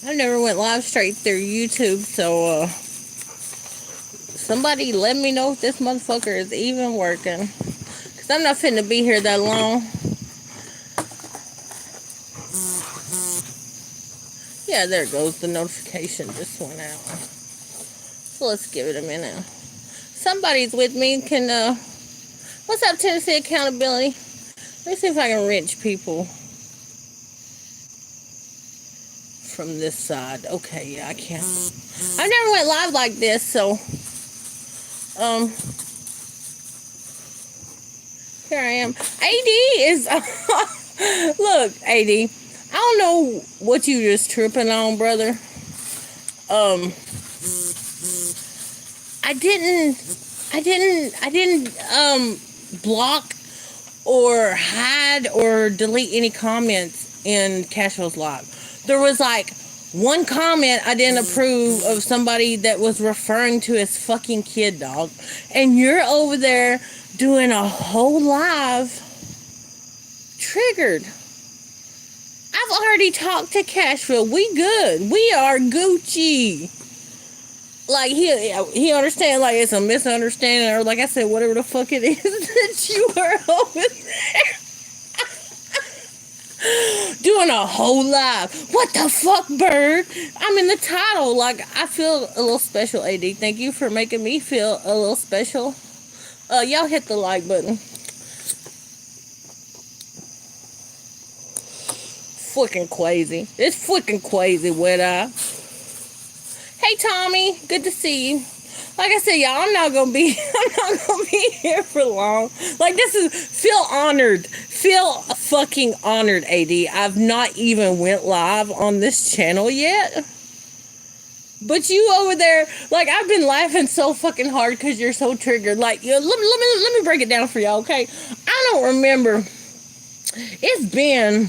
I never went live straight through YouTube, so somebody let me know if this motherfucker is even working. Cause I'm not finna be here that long. Yeah, there goes the notification just went out. So let's give it a minute. Somebody's with me. What's up, Tennessee Accountability? Let me see if I can reach people from this side. Okay, yeah, I can. I never went live like this, so here I am. AD is look, AD. I don't know what you just tripping on, brother. Um, I didn't block or hide or delete any comments in Cashflow's live. There was like one comment I didn't approve of somebody that was referring to his fucking kid, dog. And you're over there doing a whole live triggered. I've already talked to Cashflow. We good. We are Gucci. Like he understands, like it's a misunderstanding, or like I said, whatever the fuck it is that you are over there doing a whole live. What the fuck, bird? I'm in the title. Like I feel a little special, AD. Thank you for making me feel a little special. Y'all hit the like button. Fucking crazy. It's fucking crazy, Wet Eye. Hey Tommy, good to see you. Like I said, y'all, I'm not gonna be here for long. Like this is feel honored. Feel fucking honored, AD. I've not even went live on this channel yet. But you over there, like I've been laughing so fucking hard because you're so triggered. Like, let me break it down for y'all, okay? I don't remember. It's been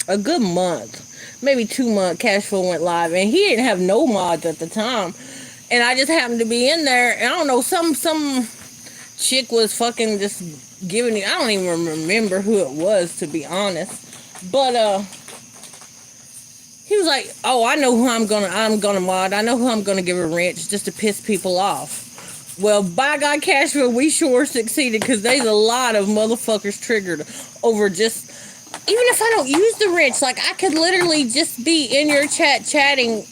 a good month, maybe 2 months. Cashflow went live, and he didn't have no mods at the time, and I just happened to be in there. And I don't know, some chick was fucking just giving me. I don't even remember who it was, to be honest. But he was like, "Oh, I know who I'm gonna mod. I know who I'm gonna give a wrench just to piss people off." Well, by God, Cashville, we sure succeeded because there's a lot of motherfuckers triggered over just. Even if I don't use the wrench, like I could literally just be in your chat chatting.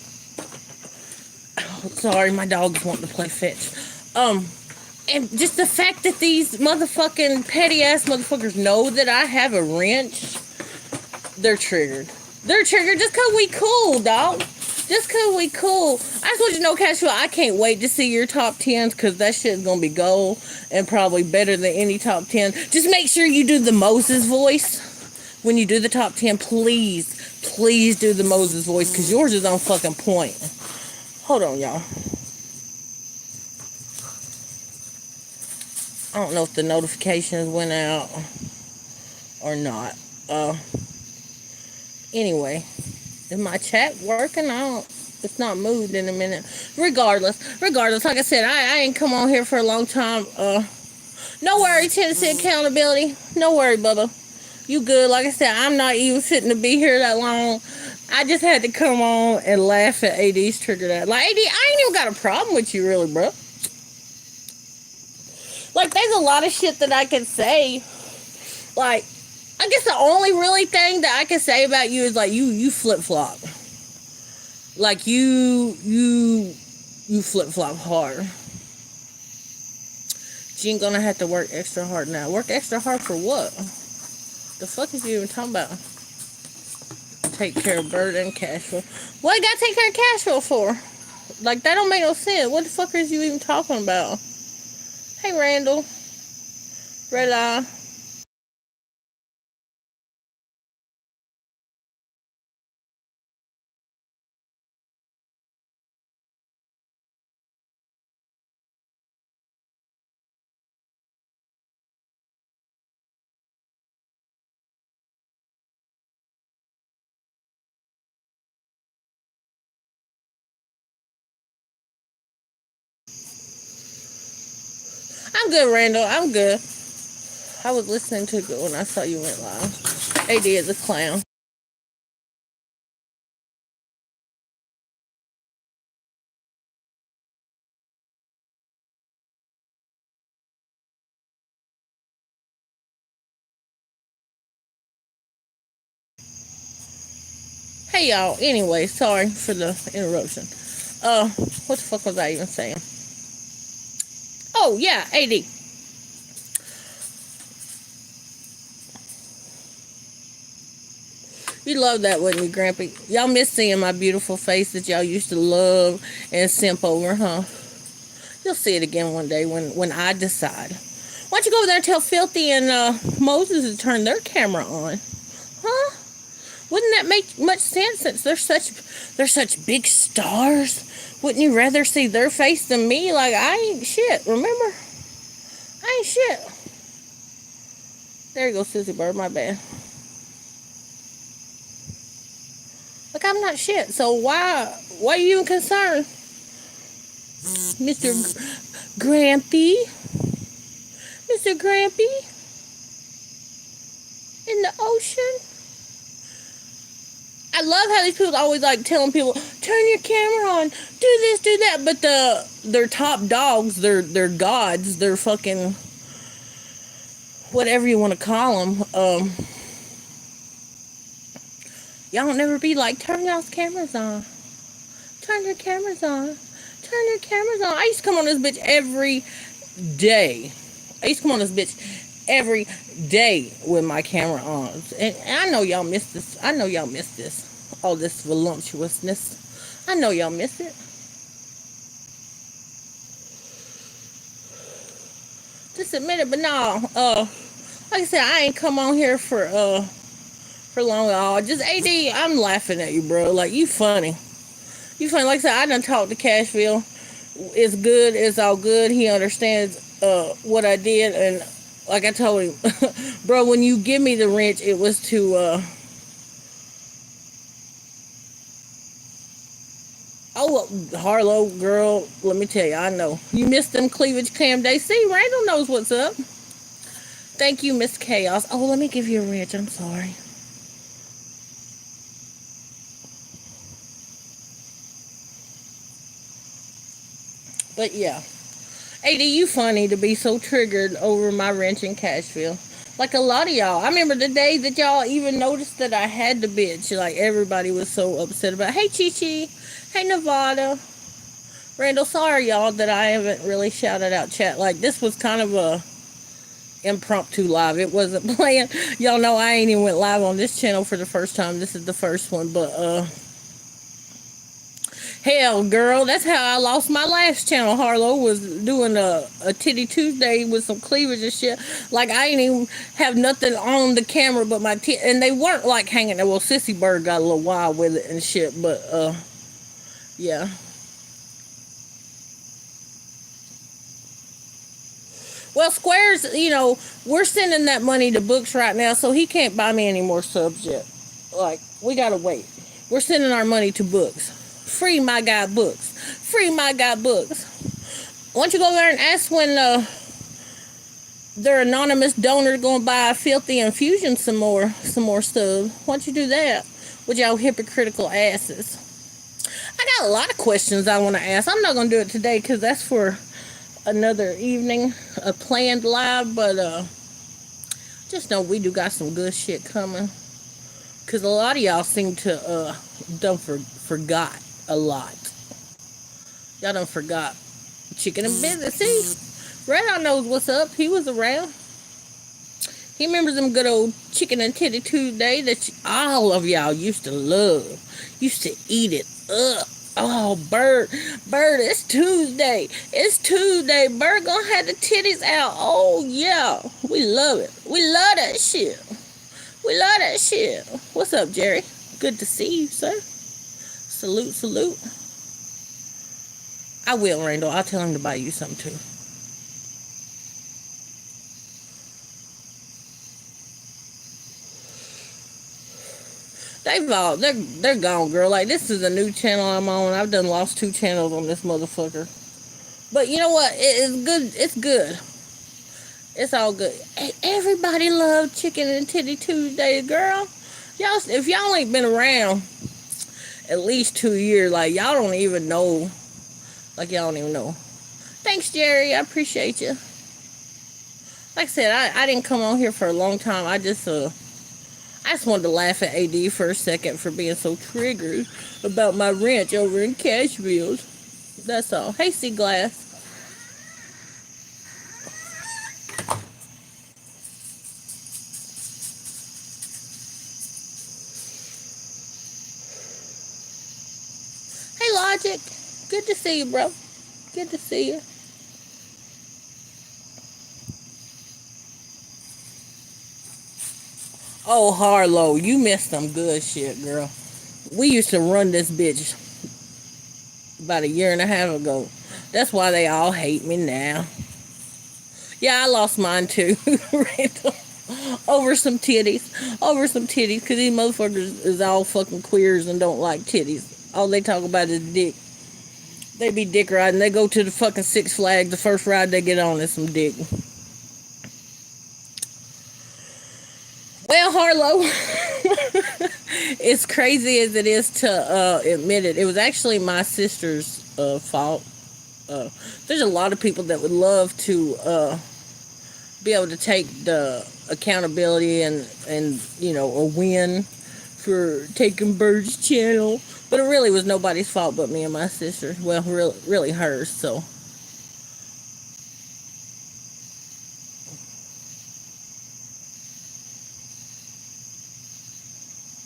Oh, sorry, my dog's wanting to play fetch. And just the fact that these motherfucking petty ass motherfuckers know that I have a wrench, they're triggered. They're triggered just cause we cool, dog. Just cause we cool. I just want you to know, Cashville, I can't wait to see your top 10s because that shit's gonna be gold and probably better than any top 10. Just make sure you do the Moses voice. When you do the top 10, please do the Moses voice because yours is on fucking point. Hold on, y'all. I don't know if the notifications went out or not. Anyway, is my chat working? It's not moved in a minute. Regardless, like I said, I ain't come on here for a long time. No worry, Tennessee Accountability. No worry, Bubba. You good? Like I said, I'm not even fitting to be here that long. I just had to come on and laugh at AD's trigger that. Like, AD, I ain't even got a problem with you, really, bro. Like, there's a lot of shit that I can say. Like, I guess the only really thing that I can say about you is, like, you flip-flop. Like, you flip-flop hard. She ain't gonna have to work extra hard now. Work extra hard for what? The fuck is you even talking about? Take care of Bird and Cashflow. What you gotta take care of Cashflow for? Like, that don't make no sense. What the fuck is you even talking about? Hey, Randall. Red Eye. I'm good, Randall. I'm good. I was listening to it when I saw you went live. AD is a clown. Hey y'all. Anyway, sorry for the interruption. What the fuck was I even saying? Oh yeah, AD. You love that, wouldn't you, Grampy? Y'all miss seeing my beautiful face that y'all used to love and simp over, huh? You'll see it again one day when I decide. Why don't you go over there and tell Filthy and Moses to turn their camera on? Huh? Wouldn't that make much sense since they're such big stars? Wouldn't you rather see their face than me? Like I ain't shit, remember? I ain't shit. There you go, Sissy Bird, my bad. Like I'm not shit, so why are you even concerned? Mr. Grampy? Mr. Grampy? In the ocean? I love how these people always like telling people, turn your camera on, do this, do that, but their top dogs, their gods, their fucking whatever you want to call them, y'all never be like, turn y'all's cameras on, turn your cameras on, turn your cameras on. I used to come on this bitch every day. Every day with my camera on. And I know y'all missed this. All this voluptuousness. I know y'all missed it. Just admit it, but no, like I said, I ain't come on here for long at all. Just AD, I'm laughing at you, bro. Like you funny. You funny. Like I said, I done talked to Cashville. It's good, it's all good. He understands what I did, and like I told him, bro, when you give me the wrench, it was to, oh, Harlow, girl, let me tell you, I know. You missed them cleavage cam days. See, Randall knows what's up. Thank you, Miss Chaos. Oh, let me give you a wrench. I'm sorry. But yeah. AD, you funny to be so triggered over my wrench in Cashville. Like a lot of y'all. I remember the day that y'all even noticed that I had the bitch. Like everybody was so upset about. Hey, Chi Chi. Hey, Nevada. Randall, sorry y'all that I haven't really shouted out chat. Like this was kind of a impromptu live. It wasn't planned. Y'all know I ain't even went live on this channel for the first time. This is the first one, but hell, girl, that's how I lost my last channel. Harlow was doing a Titty Tuesday with some cleavage and shit. Like, I ain't even have nothing on the camera but my titty. And they weren't, like, hanging there. Well, Sissy Bird got a little wild with it and shit. But, yeah. Well, Squares, we're sending that money to Books right now, so he can't buy me any more subs yet. Like, we gotta wait. We're sending our money to Books. Free my guy Books. Free my guy Books. Why don't you go there and ask when their anonymous donor gonna buy Filthy Infusion some more stuff? Why don't you do that with y'all hypocritical asses? I got a lot of questions I want to ask. I'm not gonna do it today because that's for another evening, a planned live. But just know we do got some good shit coming. Cause a lot of y'all seem to forgot a lot. Y'all done forgot Chicken and Business. See, Red Eye knows what's up. He was around. He remembers them good old Chicken and Titty Tuesday that all of y'all used to love. Used to eat it up. Oh, Bird, it's Tuesday. It's Tuesday. Bird gonna have the titties out. Oh, yeah. We love it. We love that shit. We love that shit. What's up, Jerry? Good to see you, sir. Salute, salute. I will, Randall. I'll tell him to buy you something, too. They're gone, girl. Like, this is a new channel I'm on. I've done lost 2 channels on this motherfucker. But you know what? It's good. It's good. It's all good. Hey, everybody love Chicken and Titty Tuesday, girl. Y'all, if y'all ain't been around at least 2 years, like, y'all don't even know. Like, y'all don't even know. Thanks, Jerry. I appreciate you. Like I said, I didn't come on here for a long time. I I just wanted to laugh at AD for a second for being so triggered about my ranch over in Cashville. That's all. Hey, Sea Glass. Hey, Logic. Good to see you, bro. Good to see you. Oh, Harlow, you missed some good shit, girl. We used to run this bitch about a year and a half ago. That's why they all hate me now. Yeah, I lost mine too. Randall. Over some titties. Over some titties. Because these motherfuckers is all fucking queers and don't like titties. All they talk about is dick. They be dick riding. They go to the fucking Six Flags. The first ride they get on is some dick. Well, Harlow, as crazy as it is to admit it, it was actually my sister's fault. There's a lot of people that would love to be able to take the accountability and a win for taking Bird's channel, but it really was nobody's fault but me and my sister. Well, really hers. So.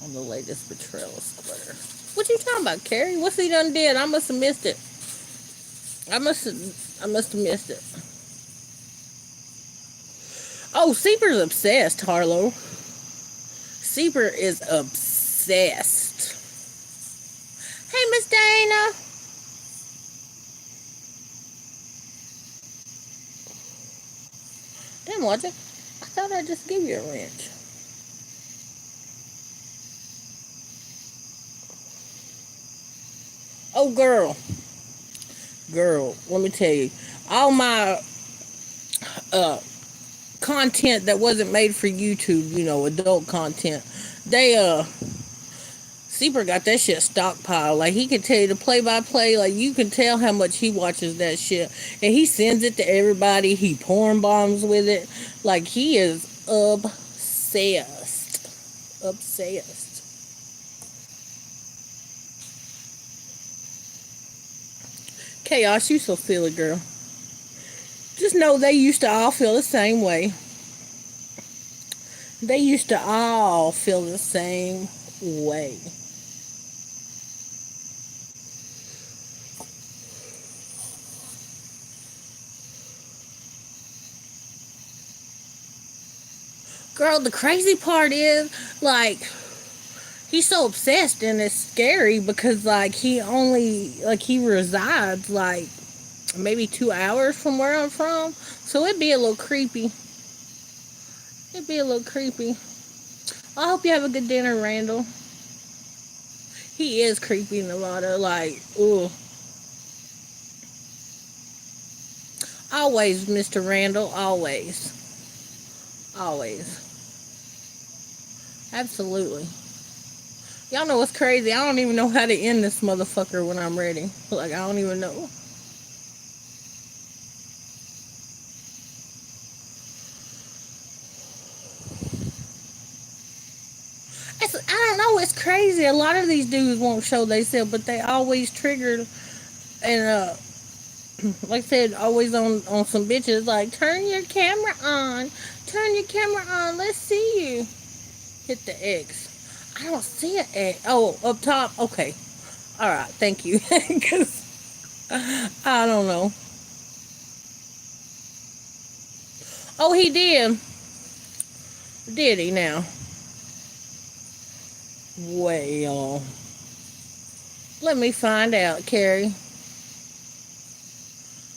On the latest betrayal of Splitter. What you talking about, Carrie? What's he done did? I must have missed it. I must have missed it. Oh, Seeper's obsessed, Harlow. Seeper is obsessed. Hey, Miss Dana. Damn, Logic. I thought I'd just give you a wrench. Oh, girl, let me tell you, all my uh content that wasn't made for YouTube, adult content, they Seeper got that shit stockpiled. Like, he can tell you the play by play. Like, you can tell how much he watches that shit, and he sends it to everybody. He porn bombs with it. Like, he is obsessed. Chaos, you so silly, girl. Just know they used to all feel the same way. They used to all feel the same way. Girl, the crazy part is, like, he's so obsessed and it's scary because, like, he resides, like, maybe 2 hours from where I'm from. So it'd be a little creepy. I hope you have a good dinner, Randall. He is creepy, Nevada. Like, ooh. Always, Mr. Randall. Always. Always. Absolutely. Y'all know what's crazy? I don't even know how to end this motherfucker when I'm ready. Like, I don't even know. I don't know. It's crazy. A lot of these dudes won't show themselves, but they always triggered and like I said, always on some bitches. Like, turn your camera on. Turn your camera on. Let's see you. Hit the X. I don't see an X. Oh, up top. Okay. All right. Thank you. Because I don't know. Oh, he did. Did he now? Well, let me find out, Carrie.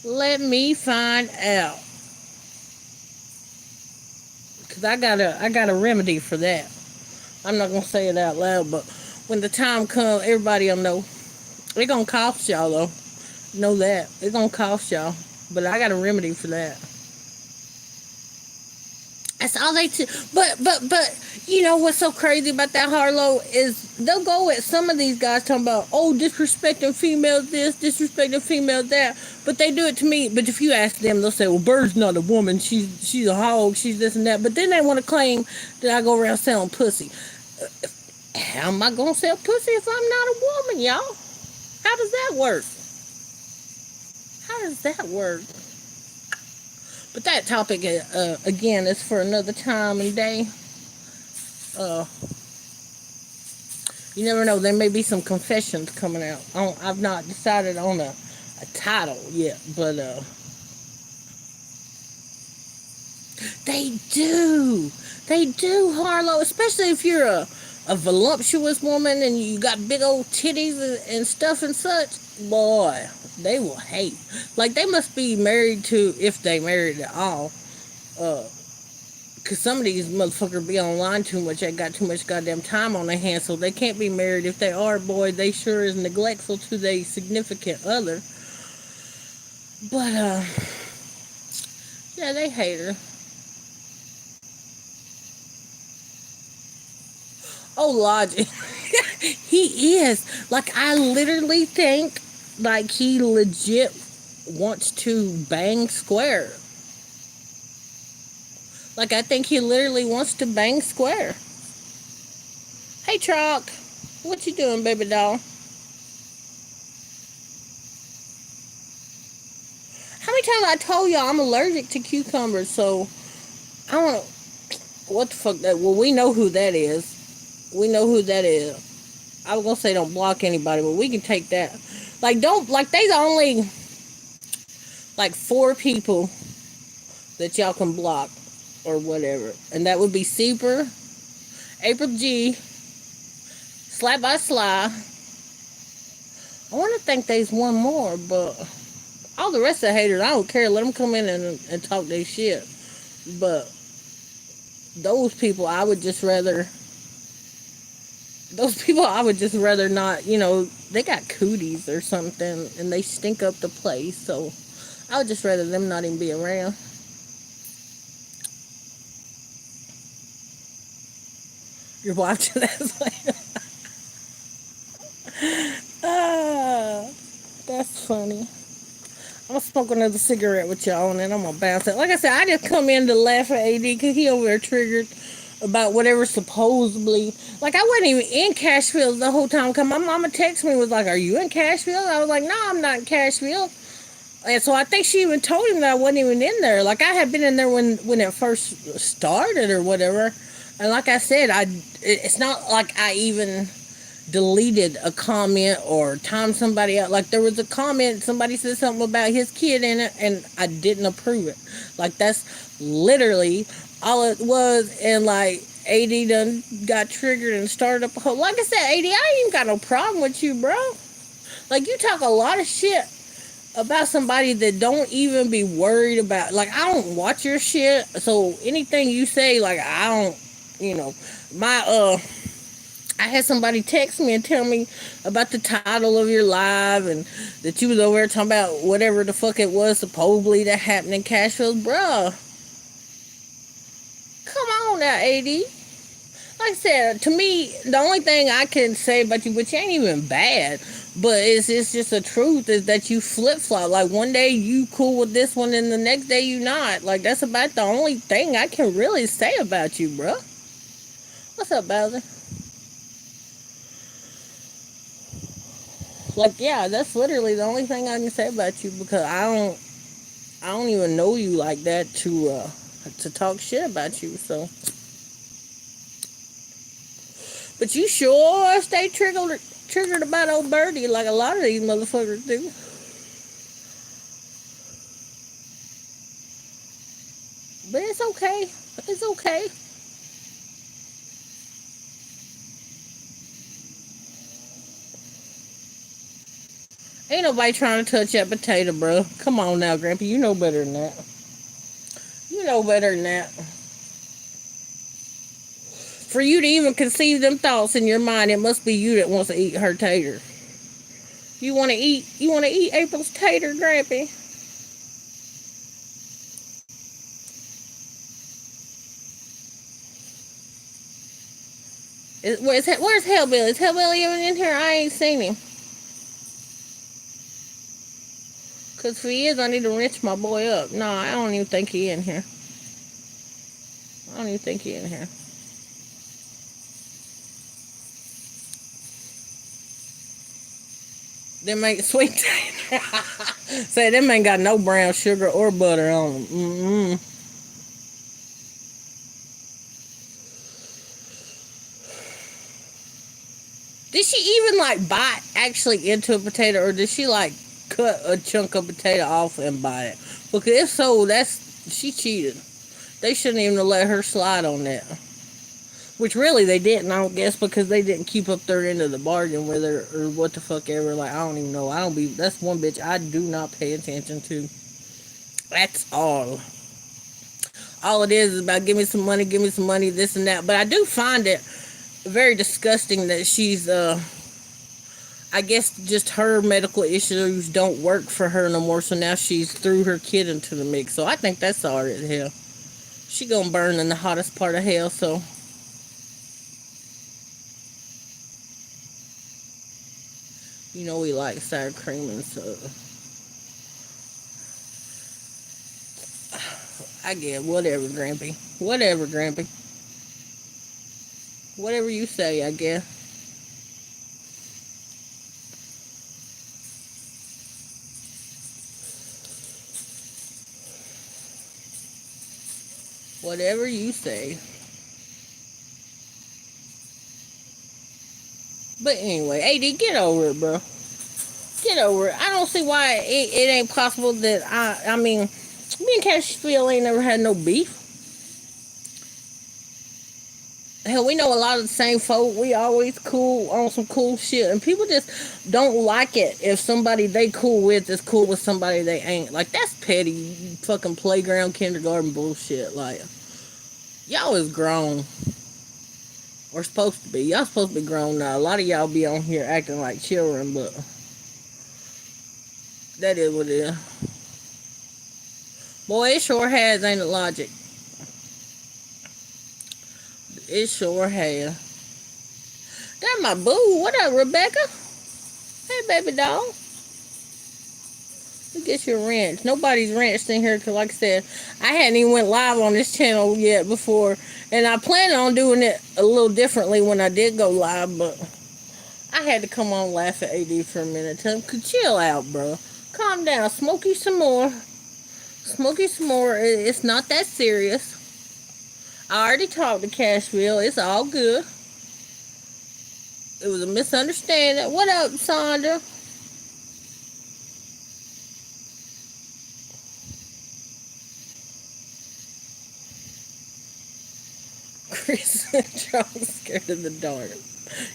Let me find out. Cause I got a remedy for that. I'm not gonna say it out loud, but when the time comes, everybody will know. It's gonna cost y'all though. Know that. It's gonna cost y'all. But I got a remedy for that. That's all they do. But you know what's so crazy about that, Harlow, is they'll go at some of these guys talking about, oh, disrespecting females this, disrespecting females that, but they do it to me. But if you ask them, they'll say, well, Bird's not a woman, she's a hog, she's this and that. But then they want to claim that I go around selling pussy. How am I gonna sell pussy if I'm not a woman, y'all? How does that work? How does that work? But that topic, again, is for another time and day. Uh, you never know. There may be some confessions coming out. I've not decided on a title yet, but they do. They do, Harlow. Especially if you're a voluptuous woman and you got big old titties and stuff and such. Boy, they will hate. Like, they must be married to, if they married at all. Because some of these motherfuckers be online too much. They got too much goddamn time on their hands, so they can't be married. If they are, boy, they sure is neglectful to their significant other. But, yeah, they hate her. Oh, Logic. He is. Like, I literally think, like, he legit wants to bang Square. Like, I think he literally wants to bang Square. Hey, Truck. What you doing, baby doll? How many times I told y'all I'm allergic to cucumbers, so I don't know what the fuck that. Well, we know who that is. We know who that is. I was gonna say don't block anybody, but we can take that. Like, don't, like, there's only like 4 people that y'all can block or whatever, and that would be Super, April G, Slap by Sly. I want to think there's one more, but all the rest of the haters, I don't care. Let them come in and talk their shit. But those people, I would just rather. Those people, I would just rather not. You know, they got cooties or something, and they stink up the place. So I would just rather them not even be around. You're watching that. Ah, that's funny. I'm gonna smoke another cigarette with y'all, and then I'm gonna bounce it. Like I said, I just come in to laugh at AD because he over there triggered about whatever supposedly. Like, I wasn't even in Cashville the whole time. Cause my mama texted me, was like, "Are you in Cashville?" I was like, "No, I'm not in Cashville." And so I think she even told him that I wasn't even in there. Like, I had been in there when it first started or whatever. And like I said, it's not like I even deleted a comment or timed somebody out. Like, there was a comment, somebody said something about his kid in it, and I didn't approve it. Like, that's literally all it was. And like, AD done got triggered and started up a whole. Like I said, AD, I ain't even got no problem with you, bro. Like, you talk a lot of shit about somebody that don't even be worried about. Like, I don't watch your shit, so anything you say, like, I don't, you know, my I had somebody text me and tell me about the title of your live and that you was over there talking about whatever the fuck it was supposedly that happened in Cashville. Bruh, come on now, AD. Like I said, to me, the only thing I can say about you, which ain't even bad, but it's just the truth, is that you flip-flop. Like, one day you cool with this one and the next day you not. Like, that's about the only thing I can really say about you, bruh. What's up, Bowser? Like, yeah, that's literally the only thing I can say about you, because I don't even know you like that to talk shit about you. So, but you sure stay triggered about old Birdie, like a lot of these motherfuckers do. But it's okay. It's okay. Ain't nobody trying to touch that potato, bro. Come on now, Grandpa. You know better than that. You know better than that. For you to even conceive them thoughts in your mind, it must be you that wants to eat her tater. You want to eat April's tater, Grampy? Where's Hellbilly? Is Hellbilly even in here? I ain't seen him. Cause if he is, I need to wrench my boy up. No, I don't even think he in here. I don't even think he in here. Them ain't sweet. Say them ain't got no brown sugar or butter on them. Did she even like bite actually into a potato, or did she like cut a chunk of potato off and bite it? Because if so, she cheated. They shouldn't even have let her slide on that. Which really they didn't, I don't guess, because they didn't keep up their end of the bargain with her or what the fuck ever. Like I don't even know. That's one bitch I do not pay attention to. That's all. All it is about give me some money, this and that. But I do find it very disgusting that she's I guess just her medical issues don't work for her no more, so now she's threw her kid into the mix. So I think that's sorry as hell. She gonna burn in the hottest part of hell, so you know we like sour cream and so I get whatever, Grampy. Whatever, Grampy. Whatever you say, I guess. Whatever you say. But anyway, AD, get over it, bro. Get over it. I don't see why it ain't possible that I mean, me and Cashville ain't never had no beef. Hell, we know a lot of the same folk. We always cool on some cool shit, and people just don't like it if somebody they cool with is cool with somebody they ain't. Like that's petty, fucking playground kindergarten bullshit. Like y'all is grown, or supposed to be. Y'all supposed to be grown now. A lot of y'all be on here acting like children, but that is what it is. Boy, it sure has, ain't it, Logic? It sure has. That's my boo. What up, Rebecca? Hey, baby doll. You get your wrench. Nobody's wrenched in here because, like I said, I hadn't even went live on this channel yet before. And I planned on doing it a little differently when I did go live, but I had to come on laugh at AD for a minute. Tell him, chill out, bro. Calm down. Smoke you some more. Smoke you some more. It's not that serious. I already talked to Cashville. It's all good. It was a misunderstanding. What up, Sandra? Chris Charles scared of the dark.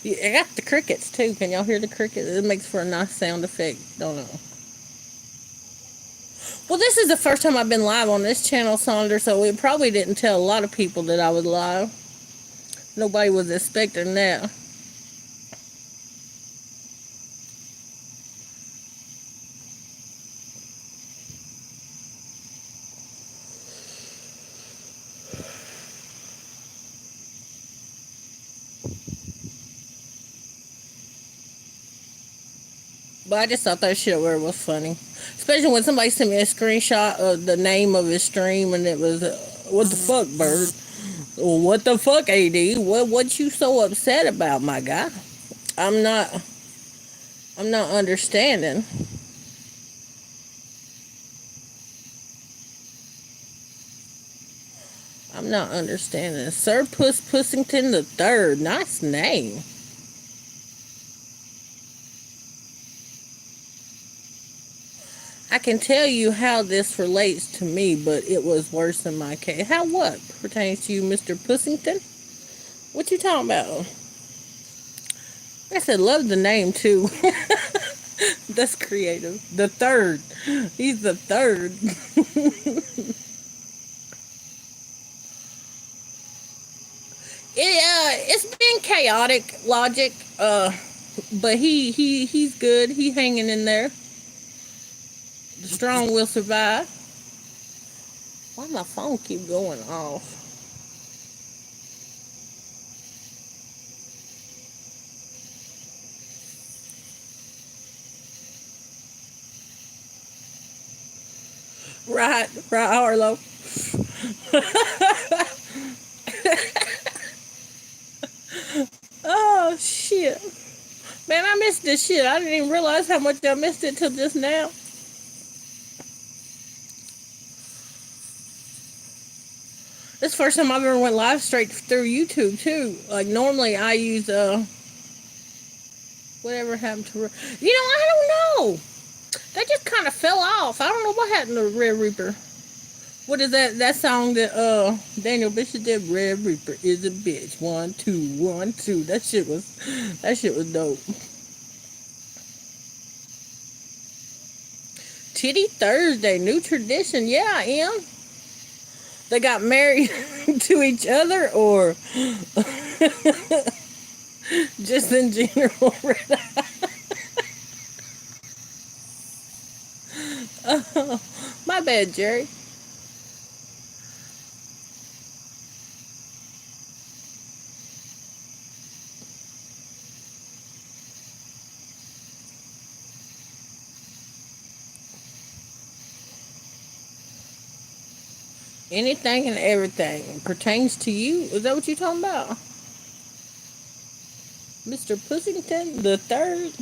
Yeah, I got the crickets too. Can y'all hear the crickets? It makes for a nice sound effect. Don't know. Well, this is the first time I've been live on this channel, Sandra, so it probably didn't tell a lot of people that I was live. Nobody was expecting that. But I just thought that shit was funny. Especially when somebody sent me a screenshot of the name of his stream and it was, what the fuck, bird? What the fuck, AD? What you so upset about, my guy? I'm not understanding. I'm not understanding. Sir Pussington the Third. Nice name. I can tell you how this relates to me, but it was worse in my case. How what pertains to you, Mr. Pussington? What you talking about? I said, love the name too. That's creative. The third. He's the third. It's been chaotic, Logic. But he's good. He's hanging in there. The strong will survive. Why my phone keep going off? Right, Harlow. Oh shit, man, I missed this shit. I didn't even realize how much I missed it till just now. This is the first time I've ever went live straight through YouTube too. Like normally I use whatever happened to I don't know. They just kind of fell off. I don't know what happened to Red Reaper. What is that song that Daniel Bishop did? Red Reaper is a bitch. 1 2 1 2. That shit was dope. Titty Thursday, new tradition. Yeah, I am. They got married to each other or just in general. Oh, my bad, Jerry. Anything and everything pertains to you. Is that what you're talking about? Mr. Pussington the third?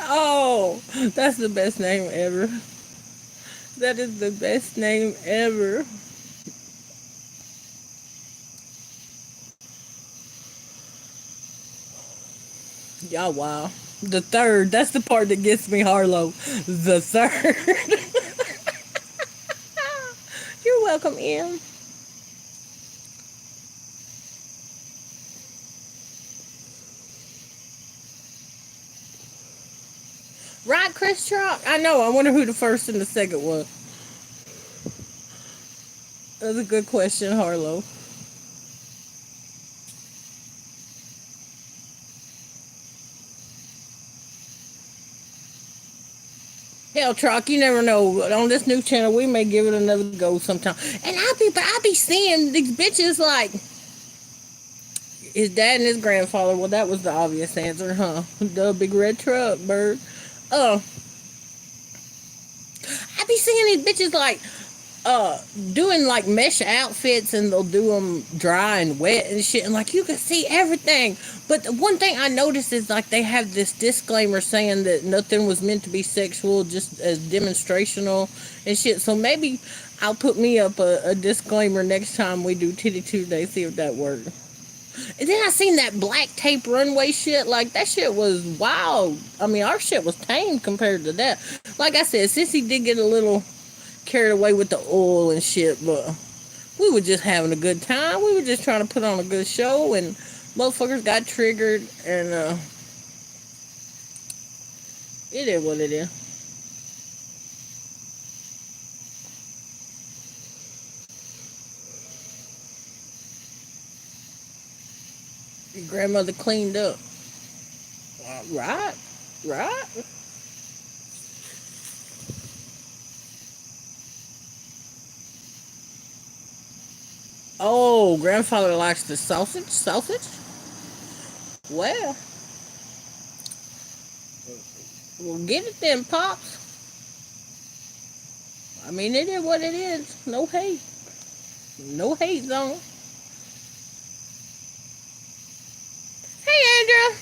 Oh, that's the best name ever. That is the best name ever. Yeah, wow. The third. That's the part that gets me, Harlow. The third. You're welcome, Em. Right, Chris Chalk? I know. I wonder who the first and the second was. That's a good question, Harlow. Hell, Trock, you never know. On this new channel, we may give it another go sometime. And I be seeing these bitches like his dad and his grandfather. Well, that was the obvious answer, huh? The big red truck, bird. Uh, I be seeing these bitches like doing like mesh outfits and they'll do them dry and wet and shit and like you can see everything, but the one thing I noticed is like they have this disclaimer saying that nothing was meant to be sexual, just as demonstrational and shit. So maybe I'll put me up a disclaimer next time we do Titty Tuesday, see if that works. And then I seen that black tape runway shit. Like that shit was wild. I mean, our shit was tame compared to that. Like I said, Sissy did get a little carried away with the oil and shit, but we were just having a good time. We were just trying to put on a good show, and motherfuckers got triggered, and it is what it is. Your grandmother cleaned up. Right, right. Oh, grandfather likes the sausage. Sausage? Well, we'll get it then, pops. I mean, it is what it is. No hate. No hate zone. Hey, Andrew.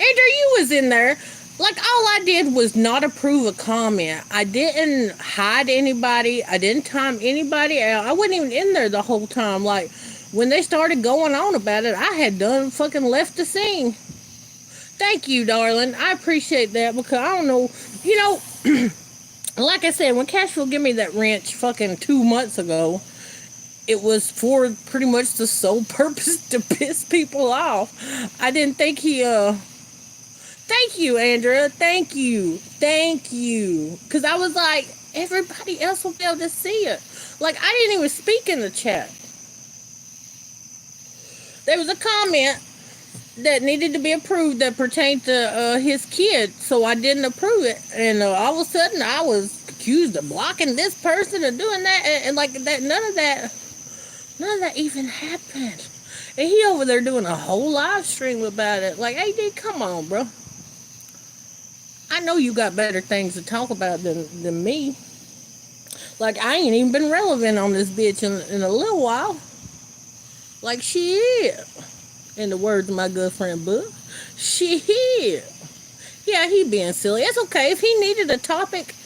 Andrew, you was in there. Like, all I did was not approve a comment. I didn't hide anybody. I didn't time anybody out. I wasn't even in there the whole time. Like, when they started going on about it, I had done fucking left the scene. Thank you, darling. I appreciate that because I don't know. You know, like I said, when Cashville gave me that wrench fucking 2 months ago, it was for pretty much the sole purpose to piss people off. I didn't think he, Thank you, Andrea. Thank you. Thank you. Because I was like, everybody else will be able to see it. Like, I didn't even speak in the chat. There was a comment that needed to be approved that pertained to his kid, so I didn't approve it. And all of a sudden, I was accused of blocking this person and doing that. And like, that, none of that even happened. And he over there doing a whole live stream about it. Like, AD, come on, bro. I know you got better things to talk about than me. Like, I ain't even been relevant on this bitch in a little while. Like, shit. In the words of my good friend Book. Shit. Yeah, he being silly. It's okay. If he needed a topic,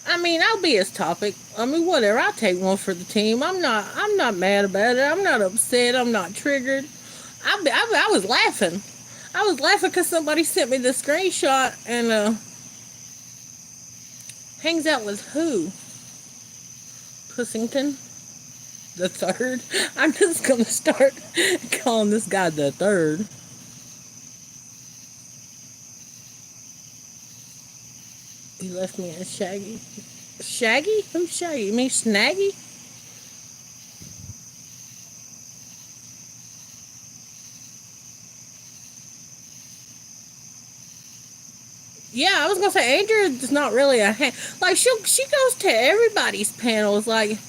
I mean, I'll be his topic. I mean, whatever. I'll take one for the team. I'm not mad about it. I'm not upset. I'm not triggered. I was laughing. I was laughing because somebody sent me the screenshot and hangs out with who? Pussington the third. I'm just gonna start calling this guy the third. He left me a Shaggy. Shaggy? Who's Shaggy? You mean Snaggy? Yeah, I was gonna say Andrea is not really like she goes to everybody's panels. Like,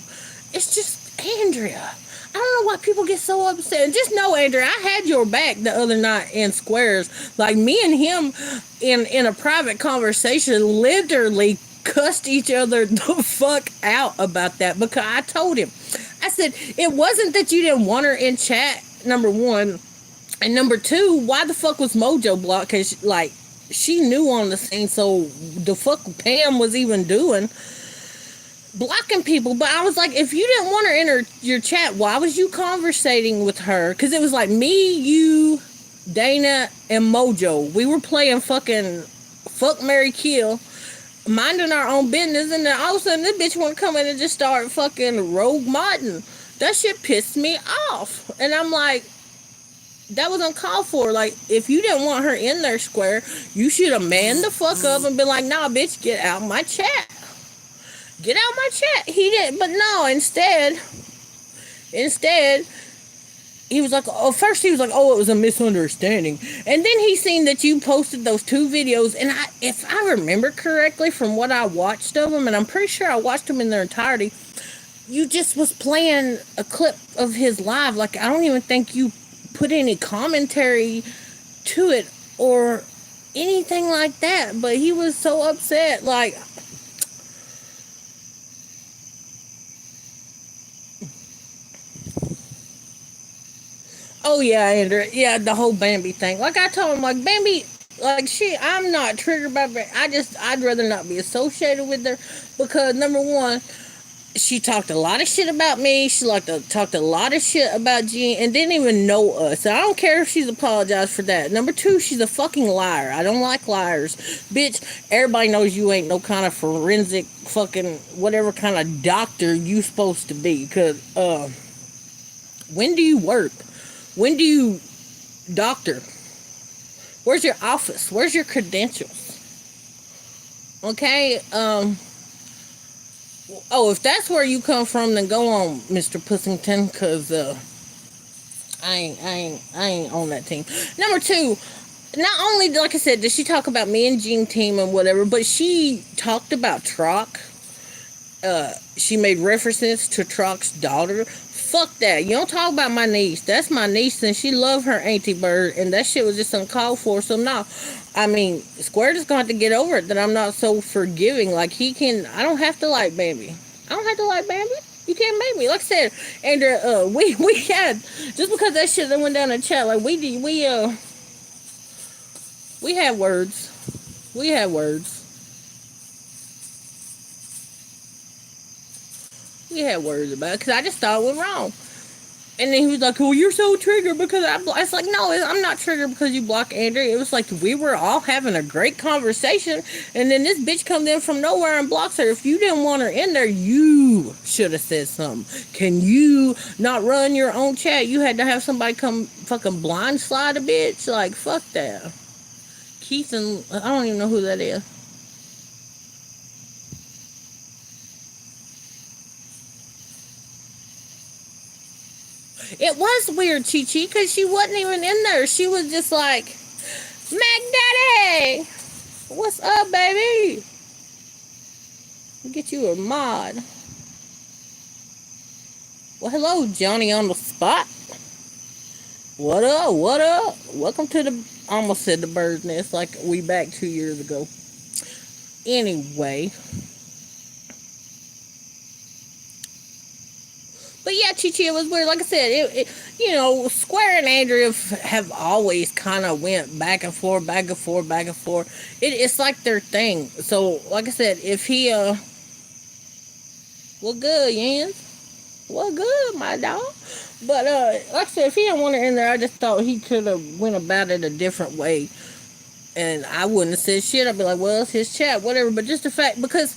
it's just Andrea. I don't know why people get so upset. Just know, Andrea, I had your back the other night in Squares. Like, me and him in a private conversation literally cussed each other the fuck out about that because I told him. I said, it wasn't that you didn't want her in chat, number one. And number two, why the fuck was Mojo blocked? Because, like, she knew on the scene, so the fuck Pam was even doing blocking people. But I was like, if you didn't want her in your chat, why was you conversating with her? Because it was like me, you, Dana, and Mojo. We were playing fucking fuck, marry, kill, minding our own business, and then all of a sudden this bitch want to come in and just start fucking rogue modding. That shit pissed me off. And I'm like, that was uncalled for. Like, if you didn't want her in there, Square, you should have manned the fuck up and been like, nah, bitch, get out my chat. Get out my chat. He didn't, but no, instead, he was like, oh, first he was like, oh, it was a misunderstanding. And then he seen that you posted those two videos, and if I remember correctly from what I watched of them, and I'm pretty sure I watched them in their entirety, you just was playing a clip of his live. Like, I don't even think you put any commentary to it or anything like that. But he was so upset. Like, oh yeah, Andrew, yeah, the whole Bambi thing. Like, I told him, like, Bambi, like, shit, I'm not triggered by Bambi. I'd rather not be associated with her because, number one, she talked a lot of shit about me. She talked a lot of shit about Gene and didn't even know us. I don't care if she's apologized for that. Number two, she's a fucking liar. I don't like liars. Bitch, everybody knows you ain't no kind of forensic fucking whatever kind of doctor you supposed to be. Because, when do you work? When do you doctor? Where's your office? Where's your credentials? Okay, oh, if that's where you come from, then go on, Mr. Pussington, cause I ain't on that team. Number two, not only, like I said, did she talk about me and Gene team and whatever, but she talked about Troc. She made references to Troc's daughter. Fuck that. You don't talk about my niece. That's my niece, and she loved her Auntie Bird, and that shit was just uncalled for. So no, I mean, Square just gonna have to get over it that I'm not so forgiving. Like, I don't have to like Bambi. I don't have to like Bambi. You can't make me. Like I said, and we had, just because that shit that went down in the chat, like, we had words. We had words. We had words about it because I just thought it went wrong. And then he was like, well, you're so triggered because I blocked. It's like, no, I'm not triggered because you blocked Andrea. It was like we were all having a great conversation. And then this bitch comes in from nowhere and blocks her. If you didn't want her in there, you should have said something. Can you not run your own chat? You had to have somebody come fucking blind slide a bitch? Like, fuck that. Keith and I don't even know who that is. It was weird, Chi Chi, because she wasn't even in there. She was just like, Mac Daddy, what's up, baby? Get you a mod. Well, hello, Johnny on the spot. What up? What up? Welcome to the, I almost said the bird's nest, like we back 2 years ago. Anyway, but yeah, Chi Chi, it was weird. Like I said, Square and Andrea have always kind of went back and forth, back and forth, back and forth. It's like their thing. So, like I said, if he well, good, Yans. Well, good, my dog. But like I said, if he didn't want it in there, I just thought he could have went about it a different way, and I wouldn't have said shit. I'd be like, well, it's his chat, whatever. But just the fact, because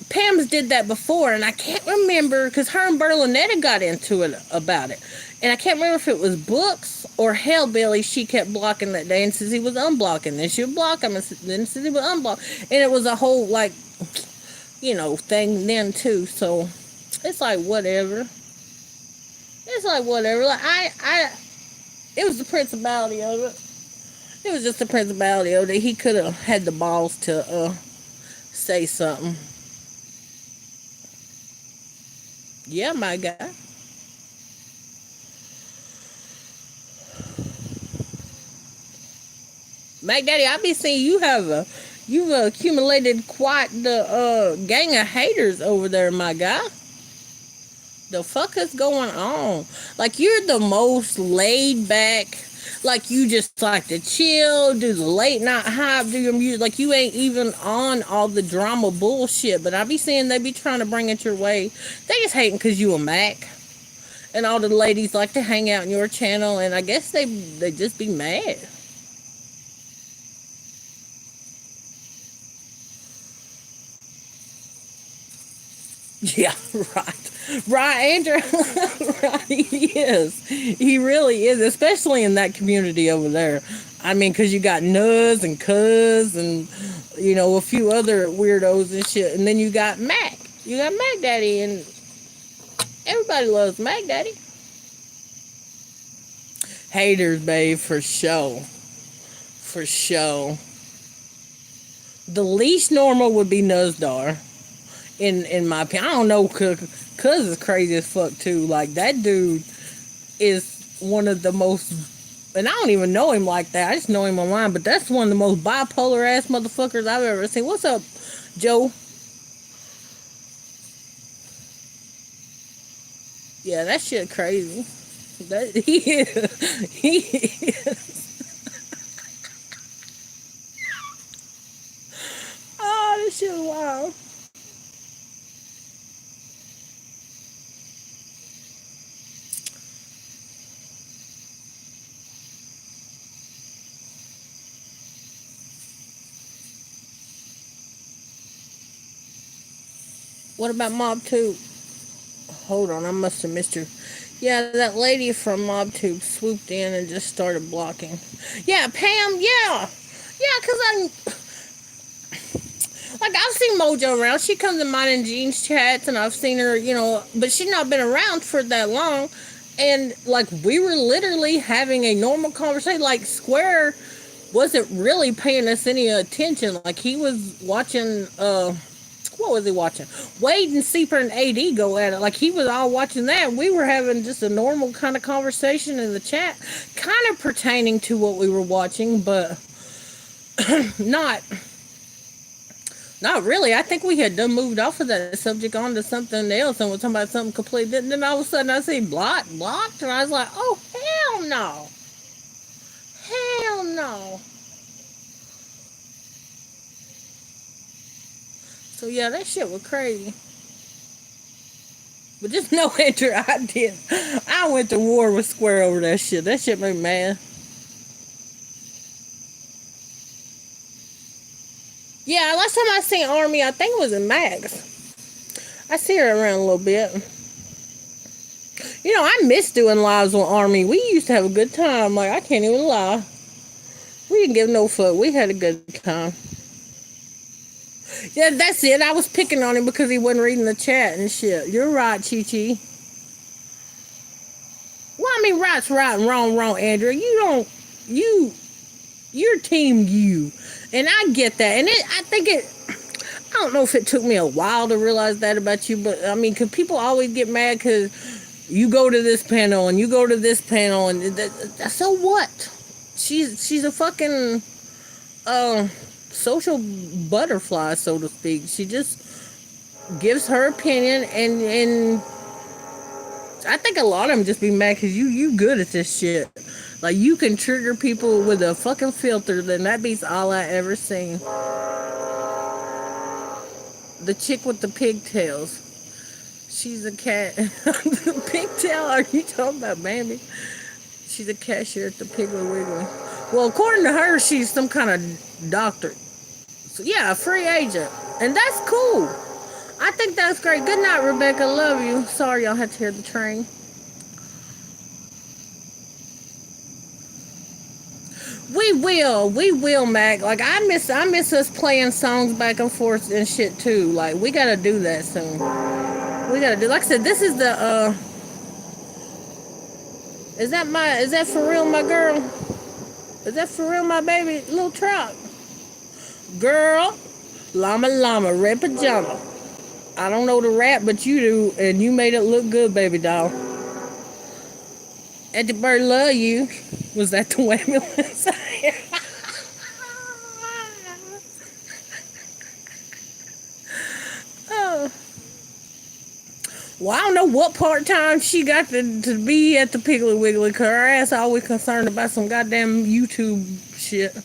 Pam's did that before, and I can't remember because her and Berlinetta got into it about it, and I can't remember if it was Books or Hellbilly. She kept blocking that day, and says he was unblocking. Then she would block him, and then says he was unblock, and it was a whole like thing then too. So it's like whatever. It's like whatever. Like it was the principality of it. It was just the principality of it. He could have had the balls to say something. Yeah, my guy. Mac Daddy, I be seeing you've accumulated quite the gang of haters over there, my guy. The fuck is going on? Like you're the most laid back. Like you just like to chill, do the late night hype, do your music. Like you ain't even on all the drama bullshit. But I be seeing they be trying to bring it your way. They just hating cause you a Mac. And all the ladies like to hang out in your channel, and I guess they just be mad. Yeah, right. Right, Andrew. Right, he is. He really is, especially in that community over there. I mean, because you got Nuz and Cuz and, a few other weirdos and shit. And then you got Mac. You got Mac Daddy, and everybody loves Mac Daddy. Haters, babe, for sure. For sure. The least normal would be Nuzdar. In my opinion, I don't know, cuz is crazy as fuck too. Like that dude is one of the most, and I don't even know him like that. I just know him online, but that's one of the most bipolar ass motherfuckers I've ever seen. What's up, Joe? Yeah, that shit crazy. That he is. He is. Oh, this shit is wild. What about Mob 2? Hold on, I must have missed her. Yeah, that lady from MobTube swooped in and just started blocking. Yeah, Pam, yeah. Yeah, because I've seen Mojo around. She comes in mine and Jean's chats, and I've seen her, but she's not been around for that long. And, like, we were literally having a normal conversation. Like, Square wasn't really paying us any attention. Like, he was watching, what was he watching? Wade and Seeper and AD go at it. Like he was all watching that. We were having just a normal kind of conversation in the chat, kind of pertaining to what we were watching, but not not really. I think we had done moved off of that subject onto something else and we're talking about something completely. Then all of a sudden I see blocked, and I was like, oh hell no, hell no. So yeah, that shit was crazy. But just know, Andrew, I did. I went to war with Square over that shit. That shit made me mad. Yeah, last time I seen Army, I think it was in Max. I see her around a little bit. I miss doing lives with Army. We used to have a good time. Like, I can't even lie. We didn't give no fuck. We had a good time. Yeah, that's it. I was picking on him because he wasn't reading the chat and shit. You're right, Chi Chi. Well, I mean, right's right and wrong, Andrew. You're team you. And I get that. And I don't know if it took me a while to realize that about you, but I mean, because people always get mad because you go to this panel and you go to this panel and so what? She's a fucking, social butterfly, so to speak. She just gives her opinion, and I think a lot of them just be mad because you good at this shit. Like you can trigger people with a fucking filter. Then that beats all I ever seen. The chick with the pigtails. She's a cat. The pigtail? Are you talking about Bambi? She's a cashier at the Piggly Wiggly. Well, according to her, she's some kind of doctor. So yeah, a free agent, and that's cool. I think that's great. Good night, Rebecca. Love you. Sorry y'all had to hear the train. We will, Mac. Like I miss us playing songs back and forth and shit too. Like we gotta do that soon. We gotta do. Like I said, this is the. Is that for real, my girl? Is that for real, my baby? Little truck, girl. Llama llama, red pajama. I don't know the rap, but you do, and you made it look good, baby doll. At the bird love you. Was that the way it was? Oh. Well, I don't know what part time she got to be at the Piggly Wiggly, cause her ass always concerned about some goddamn YouTube shit.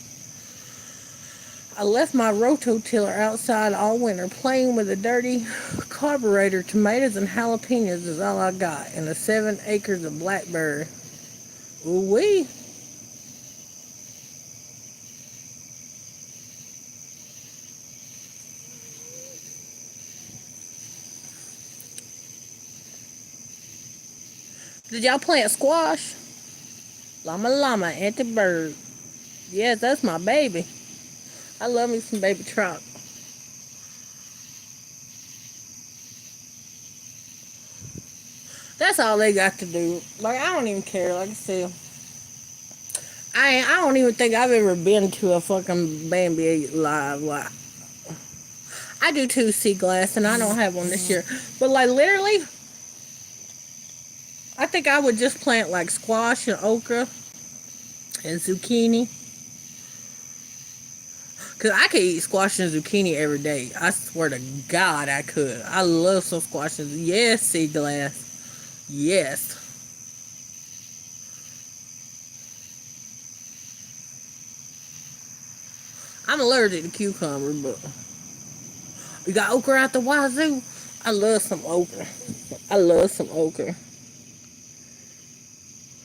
I left my rototiller outside all winter, playing with a dirty carburetor. Tomatoes and jalapenos is all I got, and the 7 acres of blackberry. Ooh wee. Did y'all plant squash? Llama llama, anti bird. Yes, that's my baby. I love me some baby trout. That's all they got to do. Like I don't even care. Like I said, I don't even think I've ever been to a fucking Bambi live. Like I do too, sea glass, and I don't have one this year. But like literally, I think I would just plant like squash and okra and zucchini. Cause I could eat squash and zucchini every day. I swear to God, I could. I love some squash and yes, sea glass. Yes. I'm allergic to cucumber, but you got okra out the wazoo. I love some okra. I love some okra.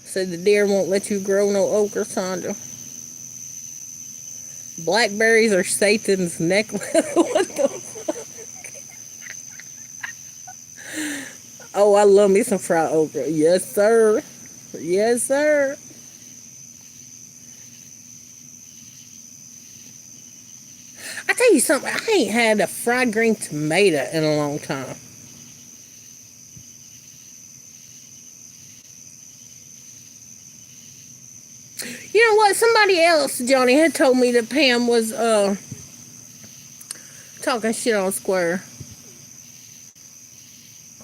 Said the deer won't let you grow no okra, Sandra. Blackberries are Satan's necklace. What the fuck? Oh, I love me some fried okra. Yes, sir. Yes, sir. I tell you something. I ain't had a fried green tomato in a long time. You know what? Somebody else, Johnny, had told me that Pam was talking shit on Square.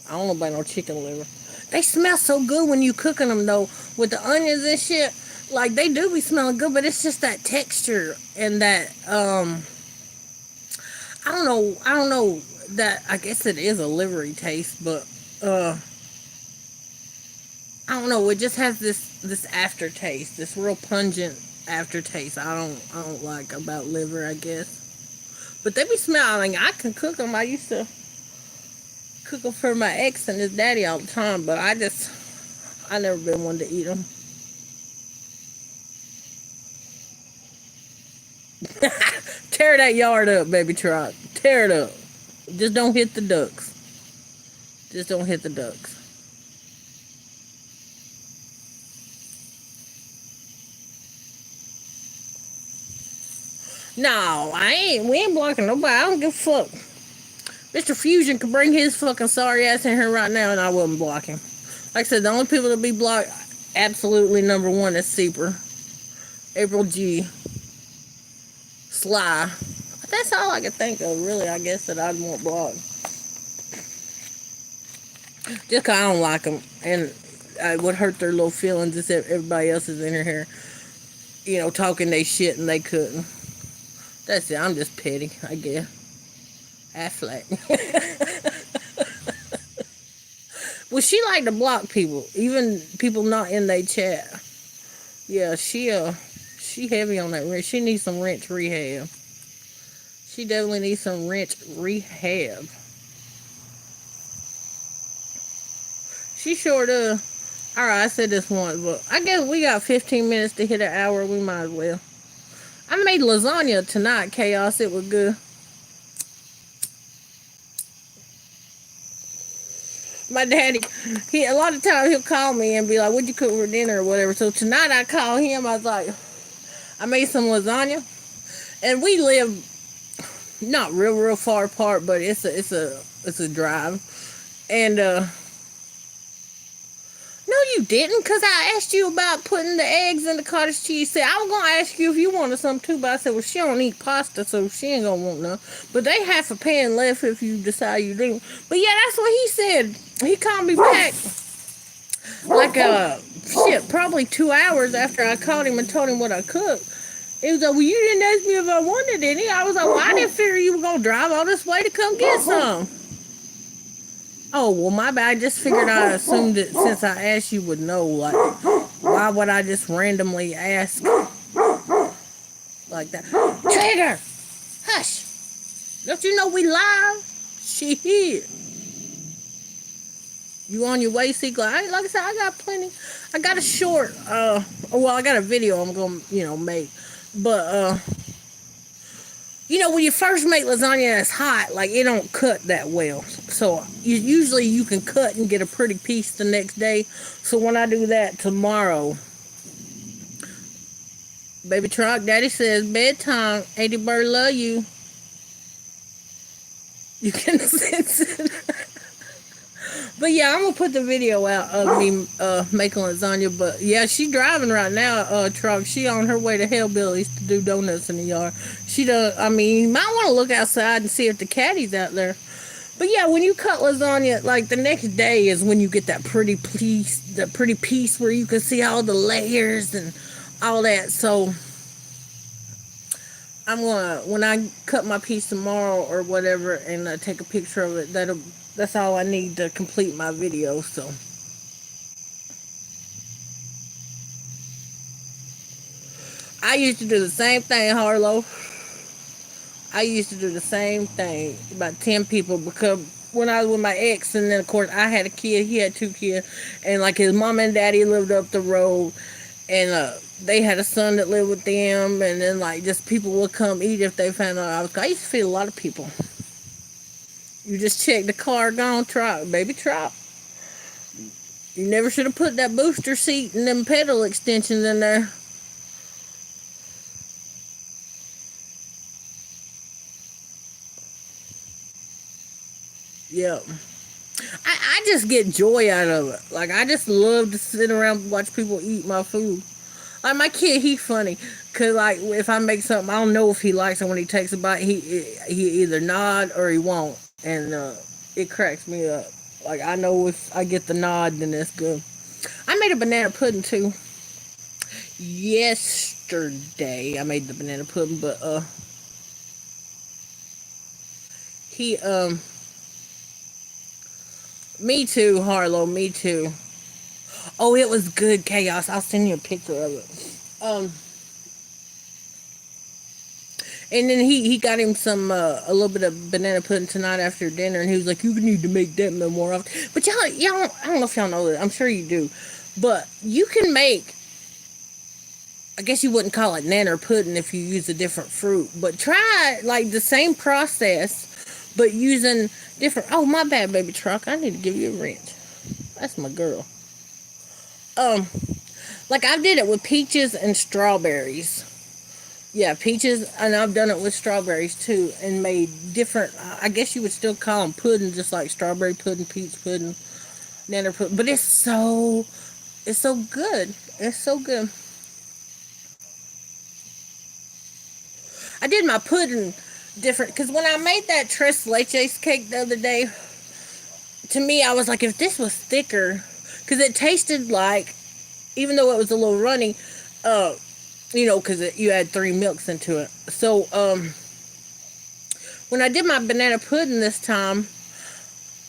I don't know about no chicken liver. They smell so good when you cooking them though, with the onions and shit. Like they do be smelling good, but it's just that texture and that I don't know that I guess it is a livery taste, but uh I don't know, it just has this aftertaste, this real pungent aftertaste. I don't like about liver, I guess. But they be smelling. I can cook them. I used to cook them for my ex and his daddy all the time, but I never been one to eat them. Tear that yard up, baby trot. Tear it up. Just don't hit the ducks. Just don't hit the ducks. No, I ain't. We ain't blocking nobody. I don't give a fuck. Mr. Fusion could bring his fucking sorry ass in here right now, and I wouldn't block him. Like I said, the only people that be blocked, absolutely number one, is Seeper, April G, Sly. That's all I can think of, really. I guess that I'd want blocked. Just 'cause I don't like them, and I would hurt their little feelings if everybody else is in here, talking they shit and they couldn't. That's it. I'm just petty, I guess. Affleck. Well, she like to block people, even people not in their chat. Yeah, she heavy on that rent. She needs some rent rehab. She definitely needs some rent rehab. She sure does. All right, I said this once, but I guess we got 15 minutes to hit an hour. We might as well. I made lasagna tonight, Chaos. It was good. My daddy, he a lot of times he'll call me and be like, "What'd you cook for dinner or whatever?" So tonight I called him. I was like, I made some lasagna, and we live not real far apart, but it's a drive. And no, you didn't, cause I asked you about putting the eggs in the cottage cheese. Said I was gonna ask you if you wanted some too, but I said, well, she don't eat pasta, so she ain't gonna want none. But they have a pan left if you decide you do. But yeah, that's what he said. He called me back like shit, probably 2 hours after I called him and told him what I cooked. He was like, well, you didn't ask me if I wanted any. I was like, well, I didn't figure you were gonna drive all this way to come get some. Oh, well, my bad. I just figured I assumed that since I asked you would know. Like, why would I just randomly ask like that? Trigger! Hush! Don't you know we live? She here. You on your way, Sequel? Like I said, I got plenty. I got a short, well, I got a video I'm gonna, make. But, when you first make lasagna that's hot, like, it don't cut that well. So, usually you can cut and get a pretty piece the next day. So, when I do that tomorrow, baby truck, daddy says, bedtime, 80 bird love you. You can sense it. But yeah, I'm gonna put the video out of me making lasagna. But yeah, she driving right now, truck. She on her way to Hellbillies to do donuts in the yard. She does. I mean, you might want to look outside and see if the caddy's out there. But yeah, when you cut lasagna, like the next day is when you get that pretty piece where you can see all the layers and all that. So I'm gonna, when I cut my piece tomorrow or whatever, and take a picture of it. That's all I need to complete my video. So I used to do the same thing, Harlow. I used to do the same thing. About 10 people, because when I was with my ex, and then of course I had a kid, he had 2 kids, and like his mom and daddy lived up the road, and they had a son that lived with them, and then like just people would come eat if they found out I used to feed a lot of people. You just check the car, gone, baby, trot. You never should have put that booster seat and them pedal extensions in there. Yep. I just get joy out of it. Like, I just love to sit around and watch people eat my food. Like, my kid, he funny. Because, like, if I make something, I don't know if he likes it when he takes a bite. He either nod or he won't. And it cracks me up. Like, I know if I get the nod, then that's good. I made a banana pudding, too. Yesterday, I made the banana pudding. But, he, me too, Harlow. Me too. Oh, it was good, Chaos. I'll send you a picture of it. And then he got him some a little bit of banana pudding tonight after dinner, and he was like, "You need to make that more often." But y'all, I don't know if y'all know that. I'm sure you do, but you can make. I guess you wouldn't call it nanner pudding if you use a different fruit, but try like the same process, but using different. Oh, my bad, baby truck. I need to give you a wrench. That's my girl. Like I did it with peaches and strawberries. Yeah, peaches, and I've done it with strawberries too, and made different. I guess you would still call them pudding, just like strawberry pudding, peach pudding, nanner pudding. But it's so good. It's so good. I did my pudding different because when I made that tres leches cake the other day, to me I was like, if this was thicker, because it tasted like, even though it was a little runny, because you add 3 milks into it. So when I did my banana pudding this time,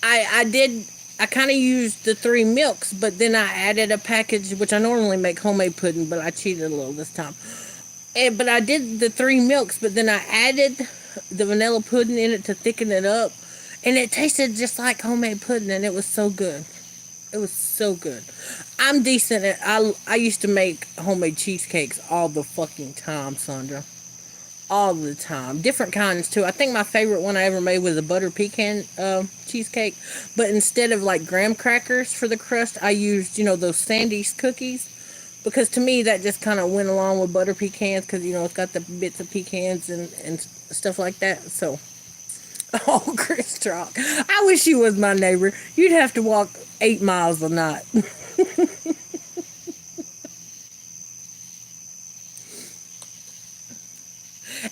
I kind of used the three milks, but then I added a package, which I normally make homemade pudding, but I cheated a little this time. But I did the three milks, but then I added the vanilla pudding in it to thicken it up, and it tasted just like homemade pudding, and it was so good. It was so good. I'm decent at. I used to make homemade cheesecakes all the fucking time, Sandra. All the time. Different kinds too. I think my favorite one I ever made was a butter pecan cheesecake. But instead of like graham crackers for the crust, I used, those Sandy's cookies. Because to me, that just kind of went along with butter pecans because, it's got the bits of pecans and stuff like that. So, oh, Chris Trock. I wish you was my neighbor. You'd have to walk 8 miles a night.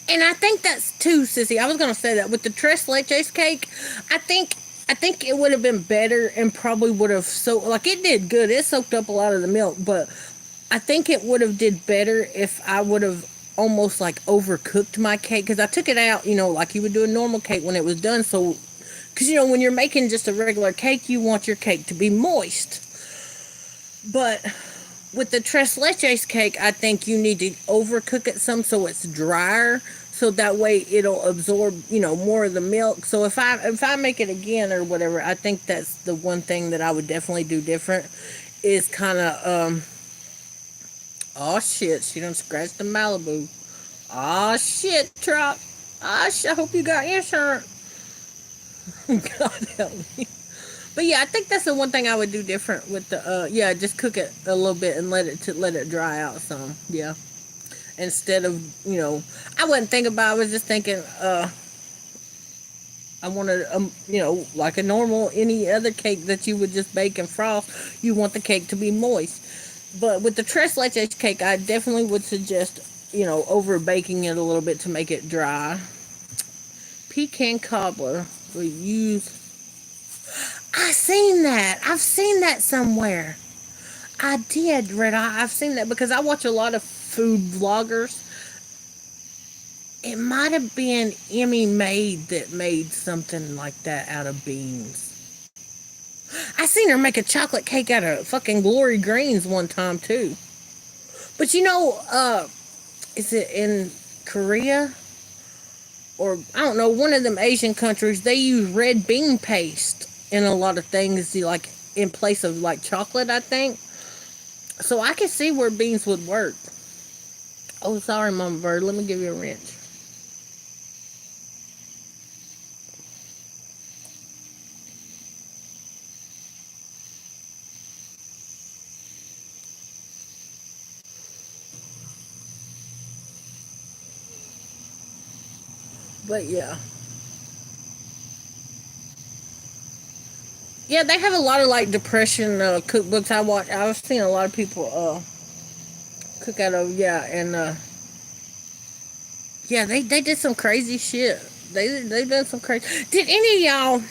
And I think that's too, sissy. I was gonna say that with the tres leches cake. I think I think it would have been better and probably would have like it did good. It soaked up a lot of the milk, but I think it would have did better if I would have almost like overcooked my cake because I took it out, like you would do a normal cake when it was done. So, because when you're making just a regular cake, you want your cake to be moist. But with the tres leches cake, I think you need to overcook it some so it's drier, so that way it'll absorb, more of the milk. So if I make it again or whatever, I think that's the one thing that I would definitely do different. Is kind of oh shit, she done scratched the Malibu. Oh shit, truck. I hope you got insurance. God help me. But yeah, I think that's the one thing I would do different with the yeah, just cook it a little bit and let it dry out some. Yeah. Instead of, I wasn't thinking about it, I was just thinking I wanted like a normal any other cake that you would just bake and frost, you want the cake to be moist. But with the tres leches cake, I definitely would suggest, over baking it a little bit to make it dry. Pecan cobbler we use. I seen that. I've seen that somewhere. I did, Red Eye. I've seen that because I watch a lot of food vloggers. It might have been Emmy Made that made something like that out of beans. I seen her make a chocolate cake out of fucking Glory Greens one time too. But is it in Korea? Or I don't know, one of them Asian countries, they use red bean paste in a lot of things, like in place of like chocolate, I think. So I can see where beans would work. Oh, sorry, Mama Bird. Let me give you a wrench. But yeah. Yeah, they have a lot of like depression cookbooks. I've seen a lot of people cook out of, yeah, and yeah, they did some crazy shit. They done some crazy. Did any of y'all?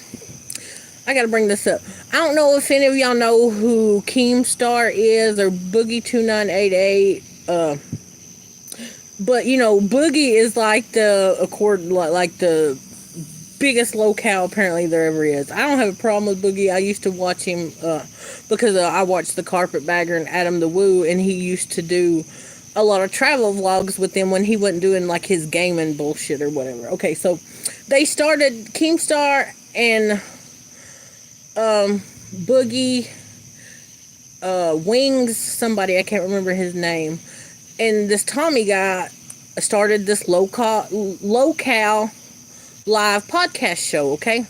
I gotta bring this up. I don't know if any of y'all know who Keemstar is or Boogie 2988. But Boogie is like the accord, like the biggest locale apparently there ever is. I don't have a problem with Boogie. I used to watch him because I watched the Carpetbagger and Adam the Woo, and he used to do a lot of travel vlogs with them when he wasn't doing like his gaming bullshit or whatever. Okay, so they started Keemstar and Boogie, Wings, somebody I can't remember his name, and this Tommy guy started this locale live podcast show. Okay,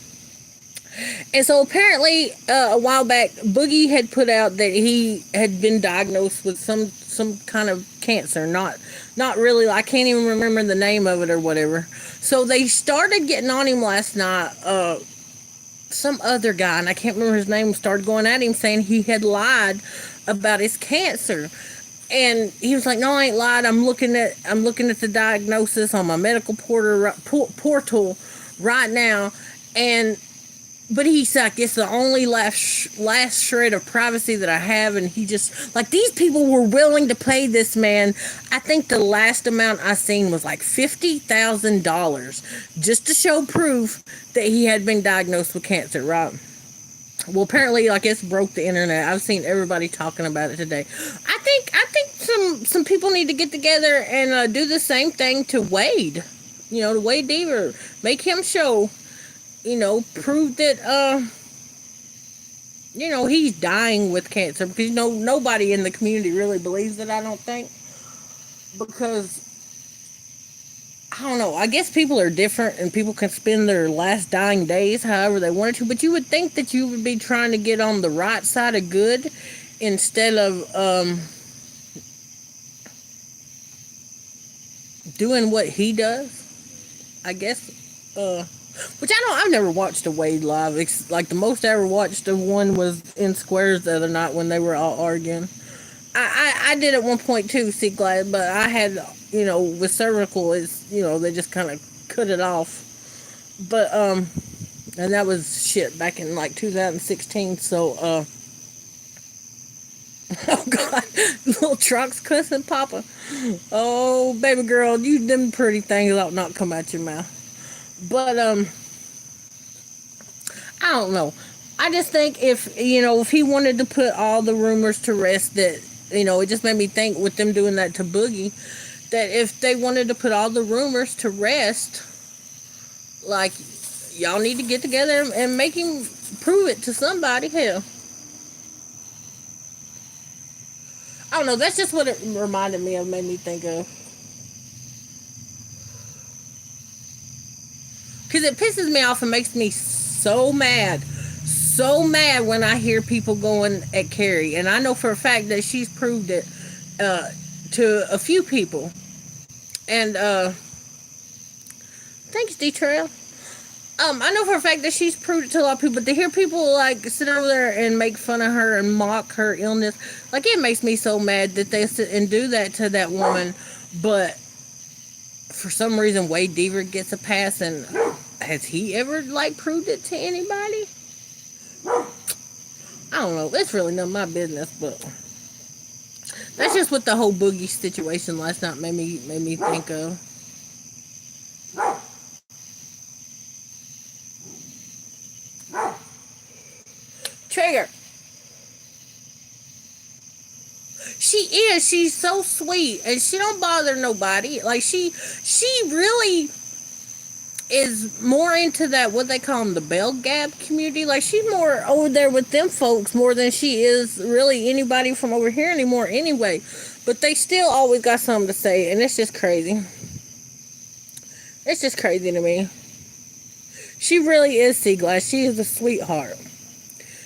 and so apparently a while back Boogie had put out that he had been diagnosed with some kind of cancer, not really, I can't even remember the name of it or whatever. So they started getting on him last night. Some other guy, and I can't remember his name, started going at him saying he had lied about his cancer. And he was like, "No, I ain't lied. I'm looking at the diagnosis on my medical portal right now." And but he's like, it's the only last shred of privacy that I have, and he just like these people were willing to pay this man. I think the last amount I seen was like $50,000 just to show proof that he had been diagnosed with cancer. Right. Well, apparently, like it's broke the internet. I've seen everybody talking about it today. I think some people need to get together and do the same thing to Wade. You know, to Wade Deaver, make him show. You know, prove that you know, he's dying with cancer because you know nobody in the community really believes it. I don't think because I don't know. I guess people are different and people can spend their last dying days however they wanted to. But you would think that you would be trying to get on the right side of good instead of doing what he does. I guess. Which I don't. I've never watched a Wade live. It's like the most I ever watched of one was in Squares the other night when they were all arguing. I did at one point too, see glad, but I had with cervical is they just kind of cut it off. But and that was shit back in like 2016. So oh god, little trucks cussing Papa. Oh baby girl, you them pretty things ought not come out your mouth. But I don't know. I just think if he wanted to put all the rumors to rest, that it just made me think with them doing that to Boogie, that if they wanted to put all the rumors to rest, like y'all need to get together and make him prove it to somebody. Hell, I don't know. That's just what it reminded me of. Made me think of. Because it pisses me off and makes me so mad. So mad when I hear people going at Carrie. And I know for a fact that she's proved it to a few people. And thanks, D-Trail. I know for a fact that she's proved it to a lot of people. But to hear people like sit over there and make fun of her and mock her illness, like it makes me so mad that they sit and do that to that woman. But for some reason Wade Deaver gets a pass, and has he ever like proved it to anybody? I don't know. It's really none of my business, but that's just what the whole Boogie situation last night made me think of. Trigger. She is. She's so sweet, and she don't bother nobody. Like she really is more into that, what they call them, the Bell Gap community. Like she's more over there with them folks more than she is really anybody from over here anymore anyway. But they still always got something to say, and it's just crazy. It's just crazy to me. She really is Seaglass. She is a sweetheart.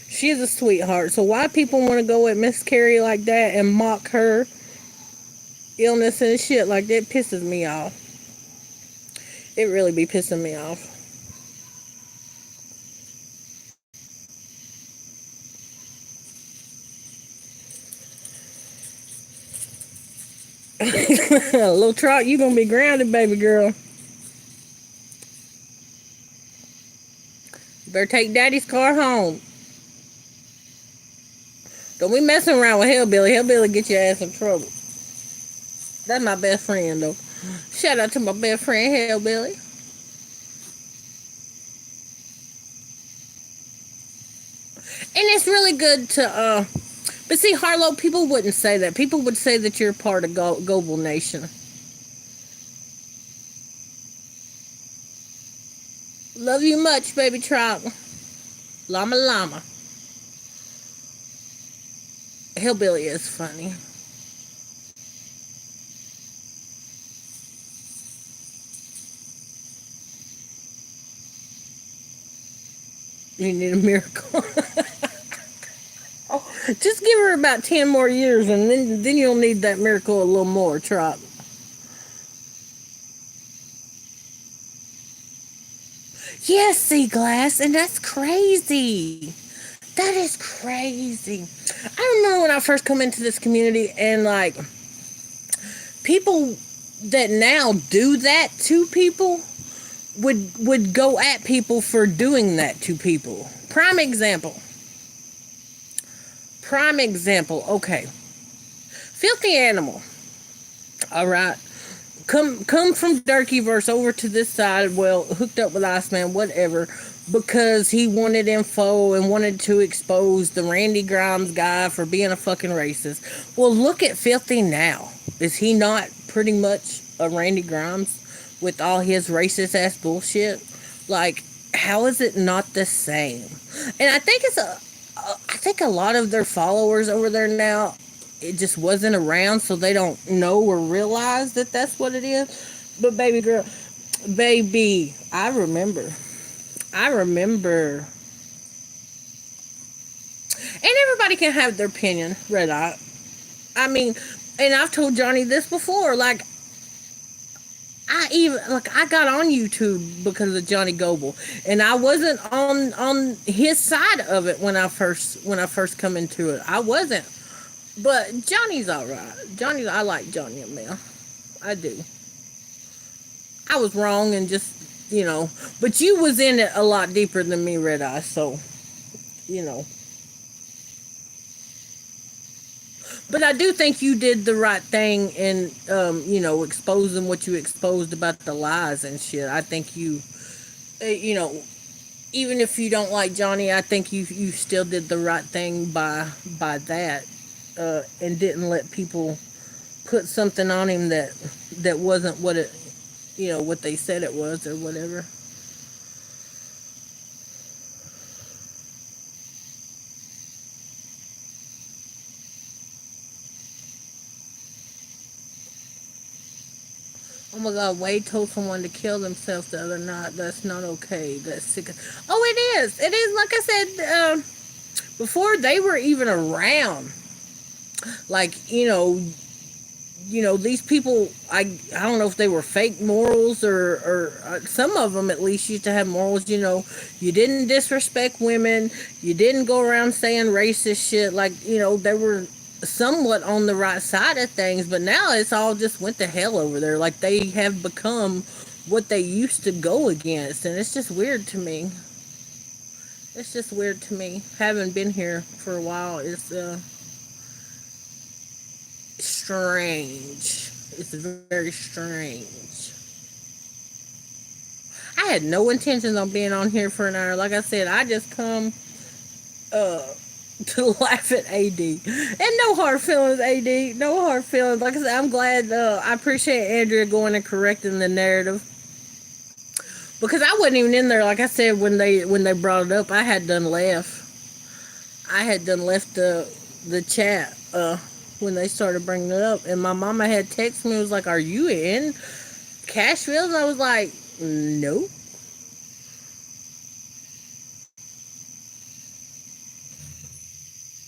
She is a sweetheart. So why people want to go at Miss Carrie like that and mock her illness and shit like that pisses me off. It really be pissing me off. Little Trot, you gonna be grounded, baby girl. You better take Daddy's car home. Don't be messing around with Hellbilly. Hellbilly get your ass in trouble. That's my best friend, though. Shout out to my best friend, Hellbilly. And it's really good to, but see, Harlow, people wouldn't say that. People would say that you're part of Global Nation. Love you much, baby Trot. Llama llama. Hillbilly is funny. You need a miracle. Oh, just give her about 10 more years, and then you'll need that miracle a little more, Trot. Yes, Sea Glass, and that's crazy. That is crazy. I remember when I first come into this community, and like people that now do that to people would go at people for doing that to people. Prime example. Prime example. Okay. Filthy Animal. All right. Come from Durkeyverse over to this side. Well, hooked up with Iceman, whatever, because he wanted info and wanted to expose the Randy Grimes guy for being a fucking racist. Well, look at Filthy now. Is he not pretty much a Randy Grimes with all his racist ass bullshit? Like, how is it not the same? And I think I think a lot of their followers over there now, it just wasn't around, so they don't know or realize that that's what it is. But baby girl, baby, I remember, and everybody can have their opinion, Red Eye. I mean, and I've told Johnny this before, like, I got on YouTube because of Johnny Goble, and I wasn't on his side of it when I first come into it. I wasn't, but Johnny's all right. I like Johnny and Mel. I do. I was wrong and just but you was in it a lot deeper than me, Red Eye. So you know. But I do think you did the right thing in, exposing what you exposed about the lies and shit. I think you know, even if you don't like Johnny, I think you still did the right thing by that, and didn't let people put something on him that wasn't what it, what they said it was or whatever. Oh my God, Wade told someone to kill themselves the other night. That's not okay. That's sick. Oh, it is. It is. Like I said, before they were even around. Like, these people, I don't know if they were fake morals or some of them at least used to have morals. You didn't disrespect women. You didn't go around saying racist shit. Like, they were somewhat on the right side of things, but now it's all just went to hell over there. Like, they have become what they used to go against, and it's just weird to me. It's just weird to me. Having been here for a while, it's strange. It's very strange. I had no intentions on being on here for an hour. Like I said, I just come to laugh at AD. And no hard feelings, AD. No hard feelings. Like I said, I'm glad. I appreciate Andrea going and correcting the narrative, because I wasn't even in there. Like I said, when they brought it up, I had done left. I had done left the chat when they started bringing it up, and my mama had texted me. It was like, "Are you in Cashville?" And I was like, "Nope."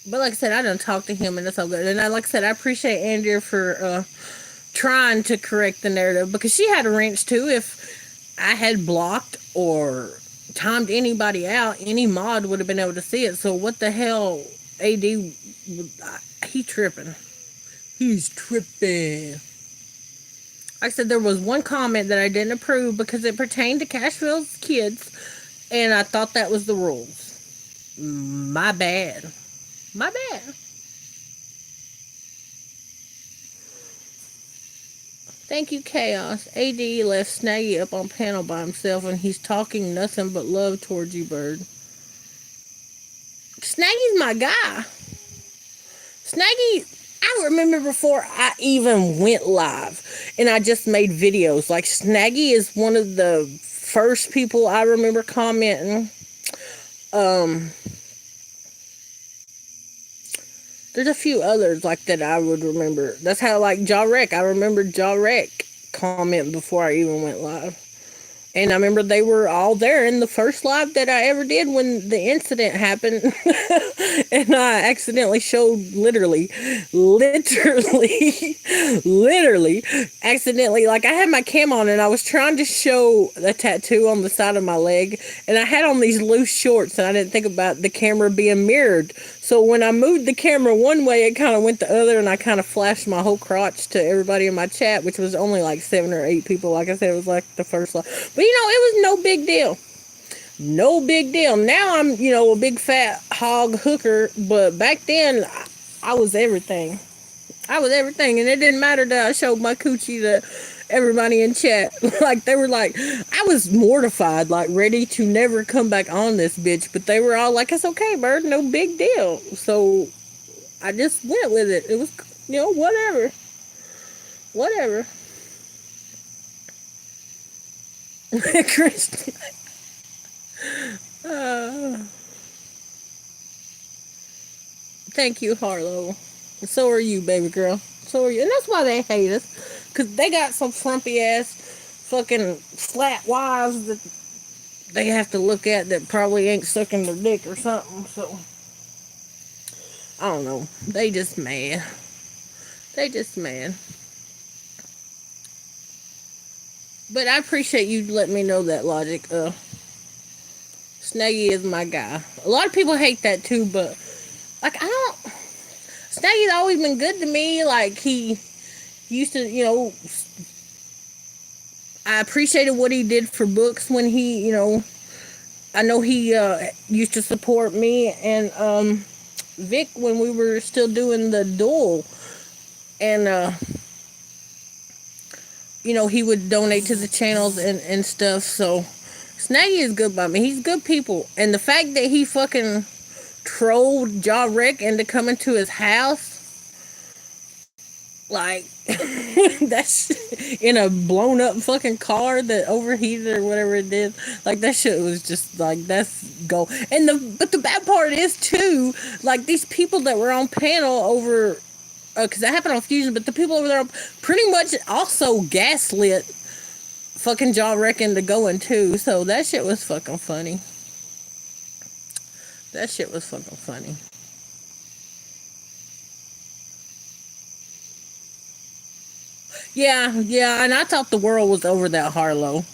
But like I said, I done talked to him, and that's all good. And like I said, I appreciate Andrea for trying to correct the narrative, because she had a wrench too. If I had blocked or timed anybody out, any mod would have been able to see it. So what the hell, AD? He tripping. He's tripping. Like I said, there was one comment that I didn't approve because it pertained to Cashville's kids, and I thought that was the rules. My bad. My bad. Thank you, Chaos. AD left Snaggy up on panel by himself, and he's talking nothing but love towards you, Bird. Snaggy's my guy. Snaggy, I remember before I even went live, and I just made videos. Like, Snaggy is one of the first people I remember commenting. There's a few others like that I would remember. That's how, like, Jarek. I remember Jarek comment before I even went live. And I remember they were all there in the first live that I ever did when the incident happened. And I accidentally showed literally, accidentally, like, I had my cam on and I was trying to show a tattoo on the side of my leg. And I had on these loose shorts and I didn't think about the camera being mirrored. So when I moved the camera one way, it kind of went the other, and I kind of flashed my whole crotch to everybody in my chat, which was only like 7 or 8 people. Like I said, it was like the first live. But it was no big deal. No big deal. Now I'm, a big fat hog hooker, but back then I was everything. I was everything, and it didn't matter that I showed my coochie to everybody in chat. Like, they were like, I was mortified, like, ready to never come back on this bitch, but they were all like, it's okay, bird, no big deal. So I just went with it. It was, whatever. Whatever. Christian. Uh, Thank you, Harlow. So are you, baby girl. So are you. And that's why they hate us. Because they got some frumpy ass fucking flat wives that they have to look at that probably ain't sucking their dick or something. So, I don't know. They just mad. They just mad. But I appreciate you letting me know that, Logic. Snaggy is my guy. A lot of people hate that too, but like, I don't. Snaggy's always been good to me. Like, he used to, I appreciated what he did for books when he, I know he used to support me and Vic when we were still doing the duel. And, he would donate to the channels and stuff. So, Snaggy is good by me. He's good people. And the fact that he fucking trolled Ja Rick into coming to his house, like, that's in a blown up fucking car that overheated or whatever it did. Like, that shit was just like, that's gold. And but the bad part is too, like, these people that were on panel over, because that happened on Fusion, but the people over there pretty much also gaslit fucking Ja Rick into going too. So that shit was fucking funny. That shit was fucking funny. Yeah, and I thought the world was over that Harlow.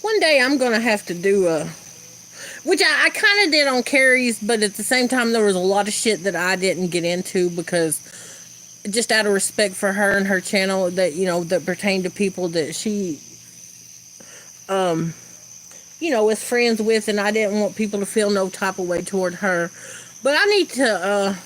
One day I'm gonna have to do which I kind of did on Carrie's, but at the same time there was a lot of shit that I didn't get into because just out of respect for her and her channel that that pertained to people that she um is friends with, and I didn't want people to feel no type of way toward her. But I need to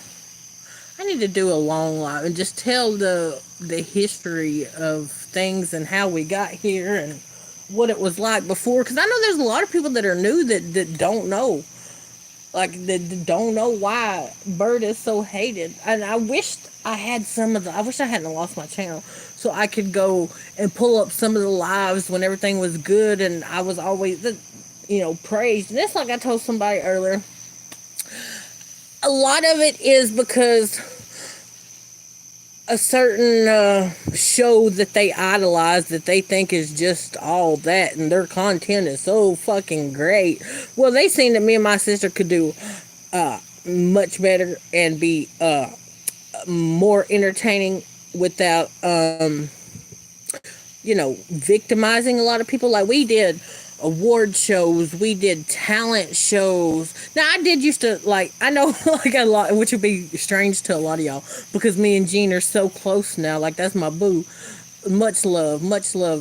do a long live and just tell the history of things and how we got here and what it was like before, because I know there's a lot of people that are new that don't know, like, that don't know why Bird is so hated. And I wished I had I wish I hadn't lost my channel so I could go and pull up some of the lives when everything was good and I was always praised. And that's like I told somebody earlier, a lot of it is because a certain show that they idolize, that they think is just all that, and their content is so fucking great. Well, they seen that me and my sister could do much better and be more entertaining without victimizing a lot of people. Like, we did award shows, we did talent shows. Now, I did used to, like, I know, like, a lot, which would be strange to a lot of y'all, because me and Jean are so close now. Like, that's my boo. Much love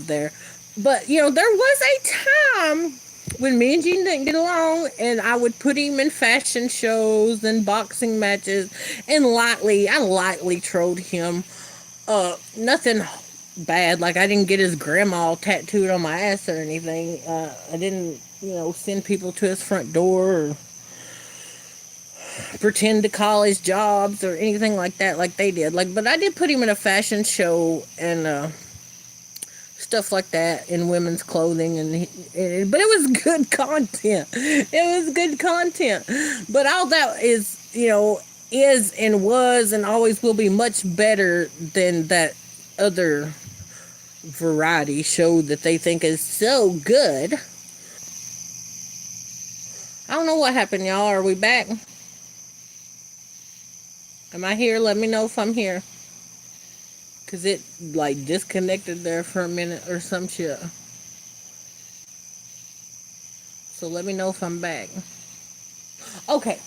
there. But, there was a time when me and Jean didn't get along, and I would put him in fashion shows and boxing matches, and I lightly trolled him. Nothing bad. Like, I didn't get his grandma tattooed on my ass or anything. I didn't, send people to his front door or pretend to call his jobs or anything like that, like they did. Like, but I did put him in a fashion show and stuff like that in women's clothing, but it was good content. It was good content. But all that is, is and was and always will be much better than that other variety show that they think is so good. I don't know what happened, y'all. Are we back? Am I here? Let me know if I'm here. Cause it like disconnected there for a minute or some shit. So let me know if I'm back. Okay.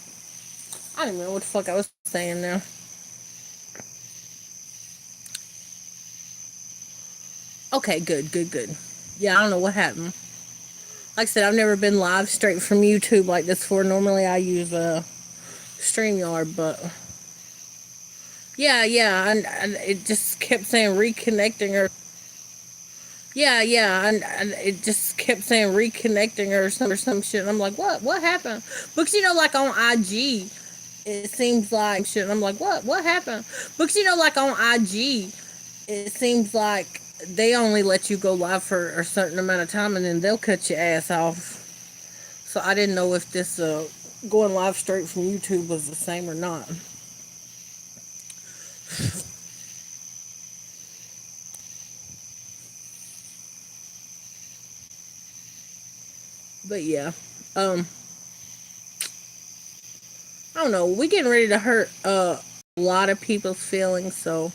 I don't even know what the fuck I was saying now. Okay, good, good, good. Yeah, I don't know what happened. Like I said, I've never been live straight from YouTube like this before. Normally I use StreamYard, but and it just kept saying reconnecting or and it just kept saying reconnecting or some shit. And I'm like, what happened? Because like on IG, it seems like shit. And I'm like, what happened? Because like on IG, it seems like they only let you go live for a certain amount of time, and then they'll cut your ass off. So I didn't know if this going live straight from YouTube was the same or not. But yeah, um, I don't know. We getting ready to hurt a lot of people's feelings. So,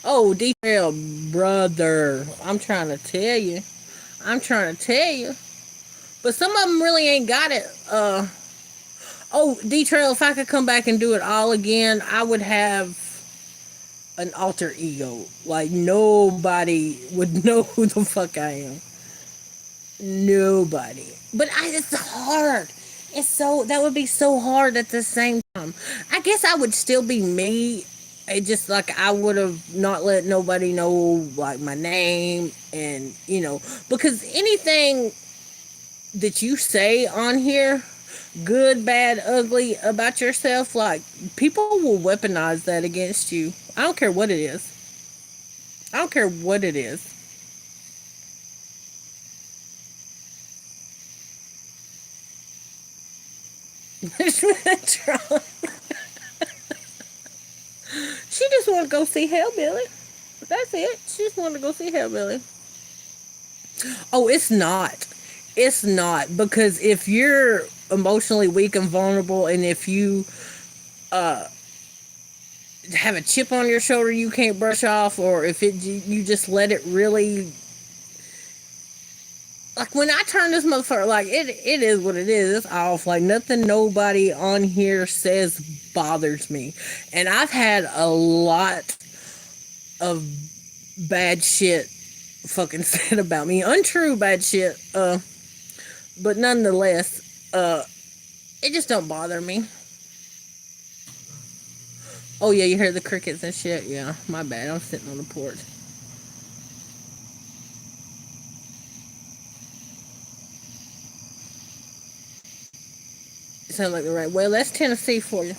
oh, detail, brother, I'm trying to tell you. I'm trying to tell you. But some of them really ain't got it. Oh, D-Trail, if I could come back and do it all again, I would have an alter ego. Like, nobody would know who the fuck I am. Nobody. But it's hard. It's so, that would be so hard at the same time. I guess I would still be me. It just like I would have not let nobody know like my name and because anything that you say on here, good, bad, ugly about yourself, like people will weaponize that against you. I don't care what it is. I don't care what it is. She just want to go see Hellbilly. That's it. She just want to go see Hellbilly. Oh, it's not. It's not because if you're emotionally weak and vulnerable, and if you uh have a chip on your shoulder you can't brush off, or if you just let it really, like when I turn this motherfucker, like it is what it is. It's off. Like nothing nobody on here says bothers me, and I've had a lot of bad shit fucking said about me, untrue bad shit. But nonetheless, it just don't bother me. Oh yeah, you hear the crickets and shit. Yeah, my bad. I'm sitting on the porch. Sound like the right. Well, that's Tennessee for you.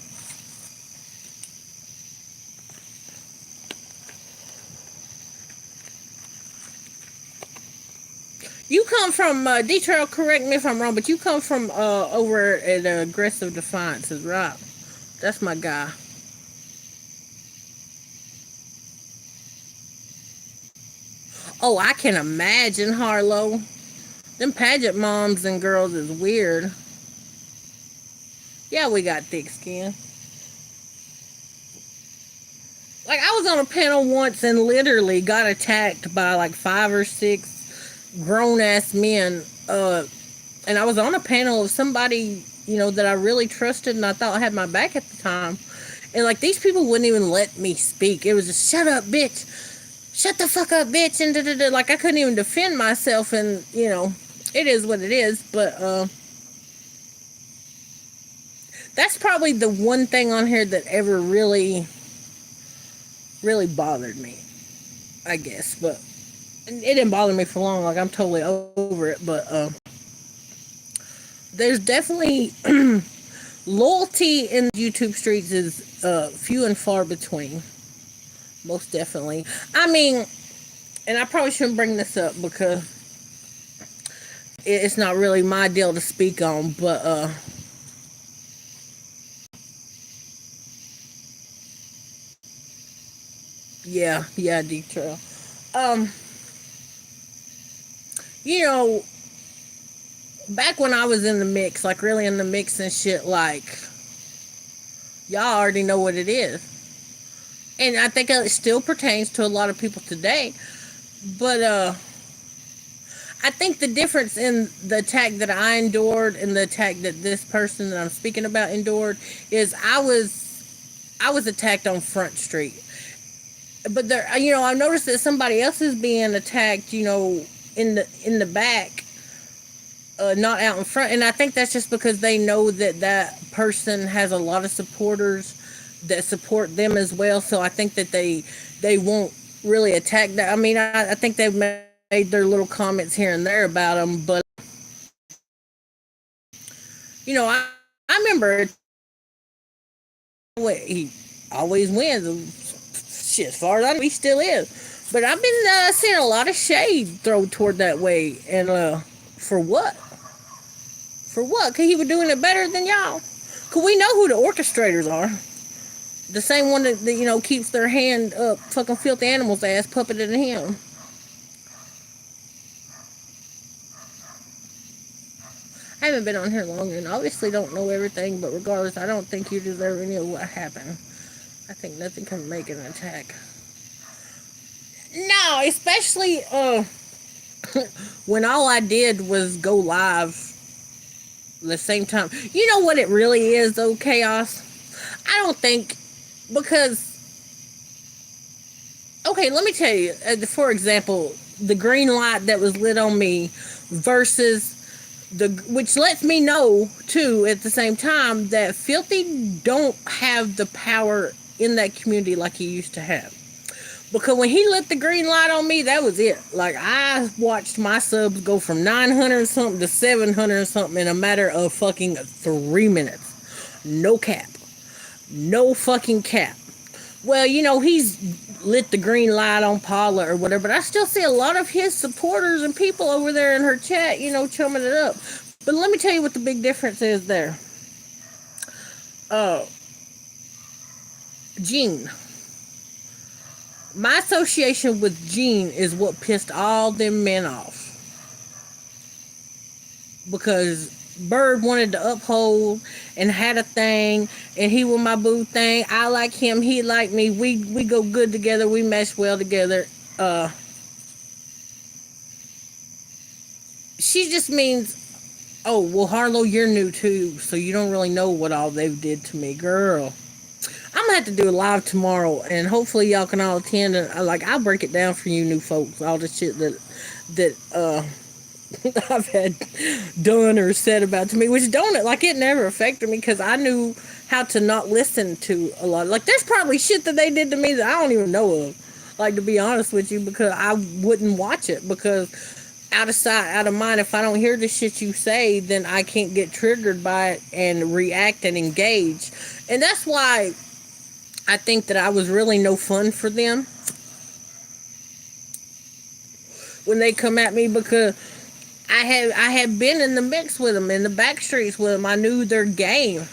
You come from Detroit. Correct me if I'm wrong, but you come from over at Aggressive Defiances, right? That's my guy. Oh, I can imagine Harlow. Them pageant moms and girls is weird. Yeah, we got thick skin. Like I was on a panel once and literally got attacked by like 5 or 6 grown ass men. And I was on a panel of somebody that I really trusted and I thought had my back at the time. And like these people wouldn't even let me speak. It was just shut up, bitch. Shut the fuck up, bitch. And like I couldn't even defend myself. And it is what it is. But that's probably the one thing on here that ever really, really bothered me. I guess, but it didn't bother me for long. Like I'm totally over it. But there's definitely loyalty in YouTube streets is few and far between. Most definitely. I mean, and I probably shouldn't bring this up because it's not really my deal to speak on. But yeah, Deep Trail. Um, you know, back when I was in the mix, like really in the mix and shit, like Y'all already know what it is. And I think it still pertains to a lot of people today. But I think the difference in the attack that I endured and the attack that this person that I'm speaking about endured is I was attacked on Front Street. But there, I noticed that somebody else is being attacked, in the back, not out in front. And I think that's just because they know that that person has a lot of supporters that support them as well. So I think that they won't really attack that. I mean, I think they've made their little comments here and there about them, but I remember he always wins. Shit, as far as I know, he still is. But I've been seeing a lot of shade thrown toward that way, and for what? For what? Cause he was doing it better than y'all. Cause we know who the orchestrators are. The same one that keeps their hand up fucking filthy animals ass puppeted him. I haven't been on here long and obviously don't know everything, but regardless, I don't think you deserve any of what happened. I think nothing can make an attack. No, especially when all I did was go live the same time. You know what it really is though, chaos? I don't think because okay, let me tell you. For example, the green light that was lit on me versus the which lets me know too at the same time that Filthy don't have the power in that community like he used to have. Because when he lit the green light on me, that was it. Like I watched my subs go from 900 something to 700 something in a matter of fucking 3 minutes. No cap. No fucking cap. Well, he's lit the green light on Paula or whatever, but I still see a lot of his supporters and people over there in her chat, chumming it up. But let me tell you what the big difference is there. Uh, Gene. My association with Gene is what pissed all them men off. Because Bird wanted to uphold and had a thing, and he was my boo thing. I like him, he like me. We go good together. We mesh well together. Uh, she just means, oh well, Harlow, you're new too, so you don't really know what all they did to me, girl. I'm gonna have to do a live tomorrow, and hopefully y'all can all attend. And I'll break it down for you new folks, all the shit that I've had done or said about to me, which don't like it never affected me because I knew how to not listen to a lot. Like there's probably shit that they did to me that I don't even know of. Like to be honest with you, because I wouldn't watch it because out of sight, out of mind. If I don't hear the shit you say, then I can't get triggered by it and react and engage. And that's why I think that I was really no fun for them when they come at me because I had been in the mix with them, in the back streets with them. I knew their game.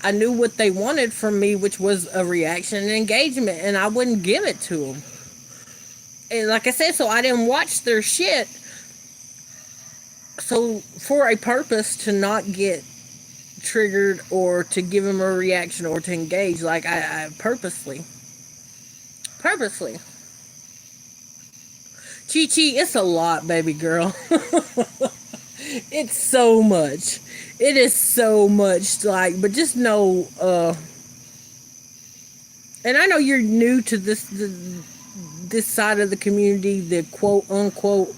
I knew what they wanted from me, which was a reaction and engagement, and I wouldn't give it to them. And like I said, so I didn't watch their shit. So for a purpose to not get triggered or to give them a reaction or to engage, like I purposely. Chi Chi, it's a lot, baby girl. It's so much. It is so much. Like, but just know, and I know you're new to this side of the community, the quote unquote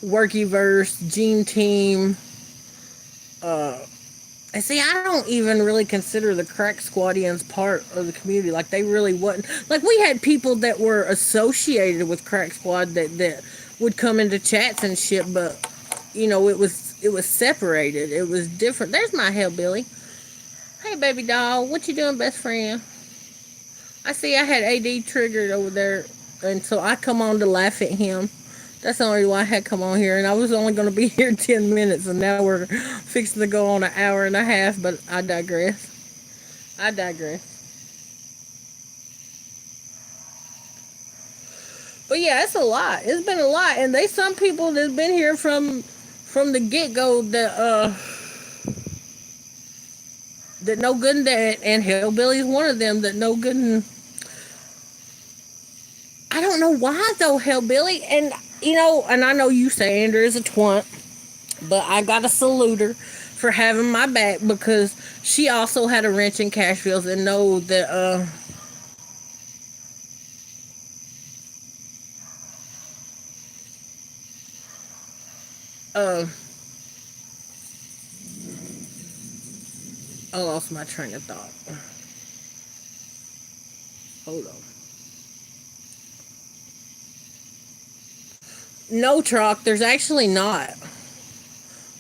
workyverse, Gene team. And see, I don't even really consider the crack squadians part of the community. Like they really wasn't. Like we had people that were associated with Crack Squad that would come into chats and shit, but it was separated. It was different. There's my hellbilly. Hey, baby doll, what you doing, best friend? I see I had AD triggered over there, and so I come on to laugh at him. That's the only reason why I had come on here, and I was only going to be here 10 minutes, and now we're fixing to go on an hour and a half, but I digress. I digress. But yeah, it's a lot. It's been a lot, and they some people that's been here from the get go that that no good in that, and Hellbilly's one of them that no good in. I don't know why though, Hellbilly, and and I know you say Andrew is a twant, but I gotta salute her for having my back because she also had a wrench in Cashville's and know that uh I lost my train of thought. Hold on. No, Truck, there's actually not.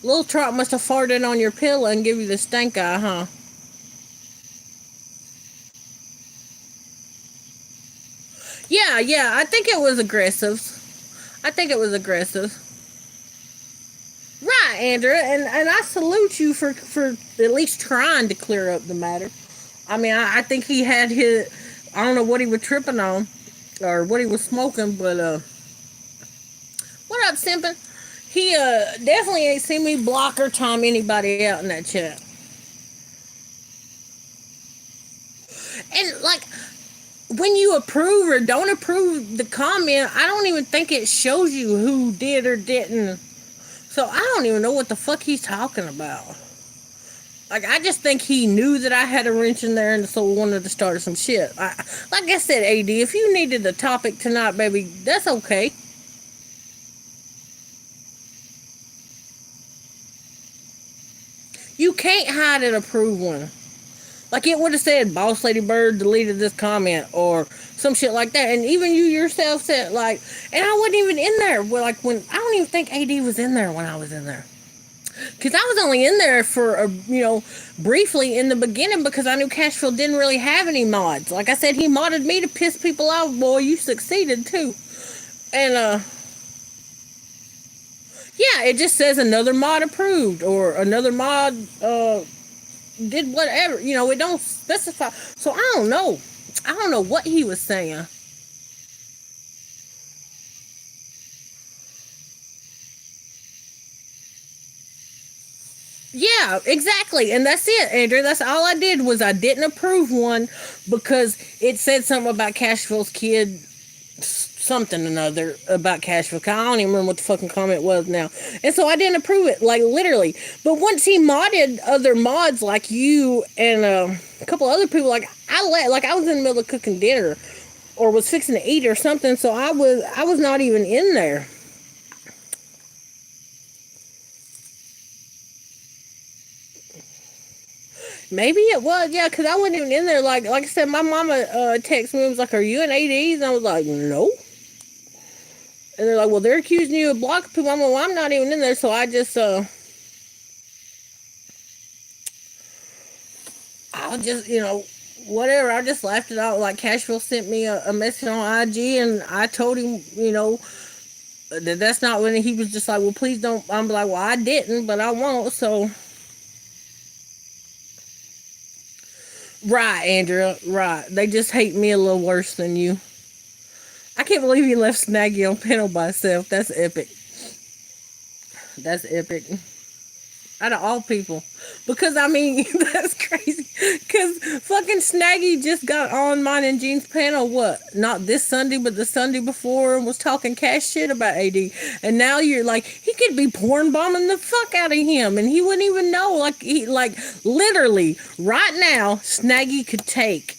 Little Truck must have farted on your pillow and give you the stink eye, huh? Yeah, yeah, I think it was aggressive. I think it was aggressive. Right, Andrew, and I salute you for at least trying to clear up the matter. I mean, I think he had his. I don't know what he was tripping on or what he was smoking, but what up, Simpin? He definitely ain't seen me block or time anybody out in that chat. And like when you approve or don't approve the comment, I don't even think it shows you who did or didn't. So I don't even know what the fuck he's talking about. Like I just think he knew that I had a wrench in there and so wanted to start some shit. Like I said, AD, if you needed a topic tonight, baby, that's okay. You can't hide an approved one. Like it would have said, "Boss Lady Bird deleted this comment" or some shit like that. And even you yourself said like, and I wasn't even in there. Well, like when I don't even think AD was in there when I was in there. Because I was only in there for briefly in the beginning because I knew Cashville didn't really have any mods. Like I said, he modded me to piss people off. Boy, you succeeded too. And yeah, it just says another mod approved or another mod did whatever. It don't specify. So I don't know. I don't know what he was saying. Yeah, exactly. And that's it, Andrew. That's all I did was I didn't approve one because it said something about Cashville's kid, something or another about Cashville. I don't even remember what the fucking comment was now. And so I didn't approve it, like literally. But once he modded other mods like you and a couple other people, like I was in the middle of cooking dinner or was fixing to eat or something, so I was not even in there. Maybe it was, yeah, because I wasn't even in there. Like I said, my mama texted me and was like, "Are you in ADs?" And I was like, "No." And they're like, "Well, they're accusing you of blocking people." I'm like, "Well, I'm not even in there." So I just, I'll just, whatever. I just laughed it out. Like Cashville sent me a message on IG, and I told him, that that's not when he was just like, "Well, please don't." I'm like, "Well, I didn't, but I won't." So, right, Andrea, right. They just hate me a little worse than you. I can't believe you left Snaggy on panel by itself. That's epic. That's epic. Out of all people. Because, I mean, that's crazy. Because fucking Snaggy just got on mine and Jean's panel, what? Not this Sunday, but the Sunday before, and was talking cash shit about AD. And now you're like, he could be porn bombing the fuck out of him, and he wouldn't even know. Like, literally, right now, Snaggy could take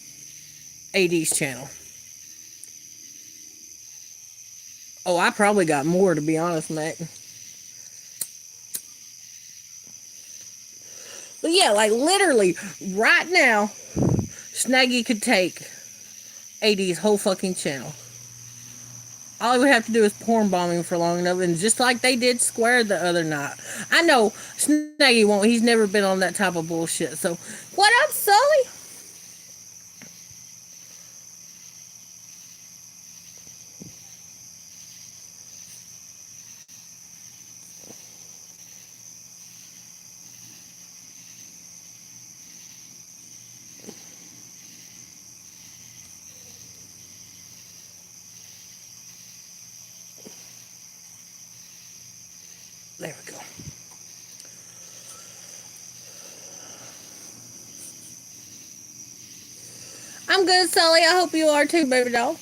AD's channel. Oh, I probably got more, to be honest, Mac. But yeah, like literally, right now, Snaggy could take AD's whole fucking channel. All he would have to do is porn bomb him for long enough, and just like they did Square the other night. I know Snaggy won't. He's never been on that type of bullshit. So, what up, Sully? There we go. I'm good, Sully. I hope you are too, baby doll.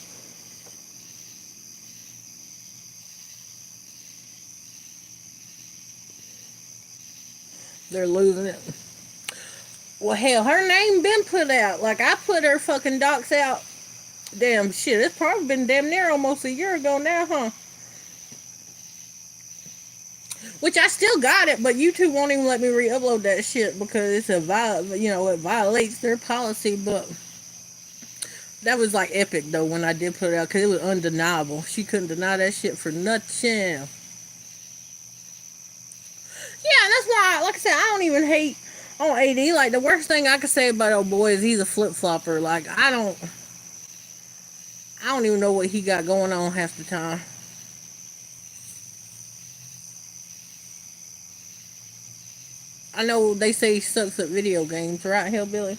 They're losing it. Well, hell, her name been put out. Like, I put her fucking docs out. Damn, shit, it's probably been damn near almost a year ago now, huh? Which I still got it, but YouTube won't even let me re-upload that shit because it's it violates their policy. But that was like epic though when I did put it out because it was undeniable. She couldn't deny that shit for nothing. Yeah, that's why, like I said, I don't even hate on AD. Like the worst thing I could say about old boy is he's a flip flopper. Like I don't even know what he got going on half the time. I know they say he sucks at video games, right, Hillbilly?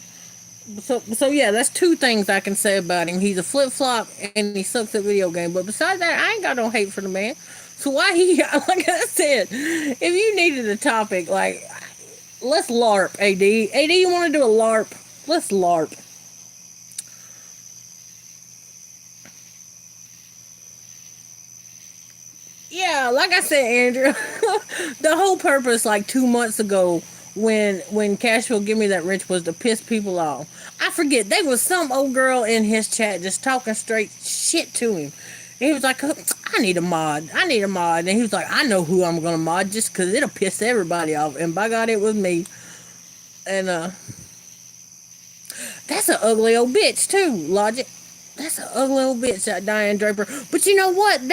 So yeah, that's two things I can say about him. He's a flip flop and he sucks at video games. But besides that, I ain't got no hate for the man. So why he like I said, if you needed a topic, like let's LARP, AD. AD, you want to do a LARP? Let's LARP. Yeah, like I said, Andrew, the whole purpose, like 2 months ago, when Cashville give me that wrench was to piss people off. I forget there was some old girl in his chat just talking straight shit to him. And he was like, "I need a mod. I need a mod." And he was like, "I know who I'm gonna mod just because it'll piss everybody off." And by God, it was me. And that's an ugly old bitch too, Logic. That's an ugly old bitch, that Diane Draper. But you know what?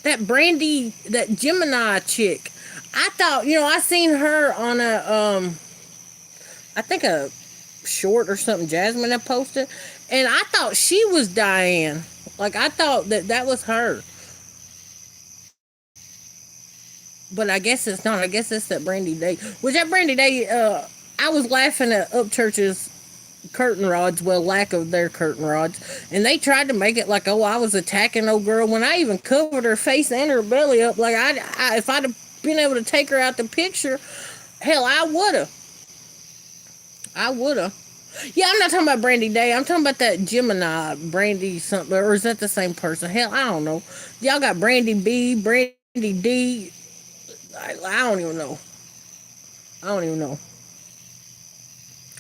That Brandy, that Gemini chick. I thought, I seen her on I think a short or something Jasmine had posted, and I thought she was Diane. Like I thought that was her, but I guess it's not. I guess it's that Brandy Day. Was that Brandy Day? I was laughing at Upchurch's curtain rods, well, lack of their curtain rods, and they tried to make it like, oh, I was attacking old girl when I even covered her face and her belly up. Like if I'd have been able to take her out the picture, hell, I woulda. Yeah, I'm not talking about Brandy Day. I'm talking about that Gemini Brandy something, or is that the same person? Hell, I don't know. Y'all got Brandy B, Brandy D. I don't even know. I don't even know.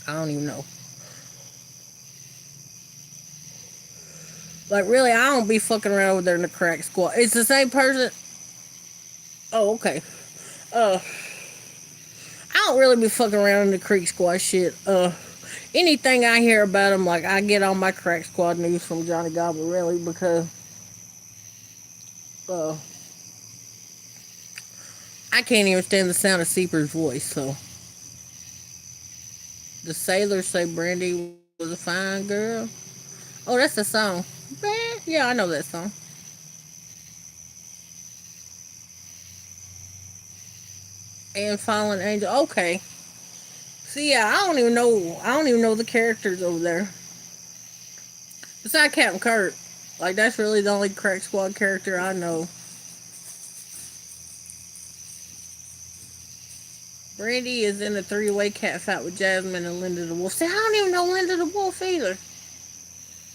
I don't even know. Like really, I don't be fucking around over there in the crack squad. It's the same person. Oh, okay. Uh, I don't really be fucking around in the creek squad shit. Anything I hear about them, like I get all my crack squad news from Johnny Goblin, really, because uh, I can't even stand the sound of Seeper's voice. So the sailors say Brandy was a fine girl. Oh, that's the song. Yeah, I know that song. And Fallen Angel. Okay. See, yeah, I don't even know. I don't even know the characters over there. Besides Captain Kurt, like that's really the only crack squad character I know. Brandy is in a three-way cat fight with Jasmine and Linda the Wolf. See, I don't even know Linda the Wolf either.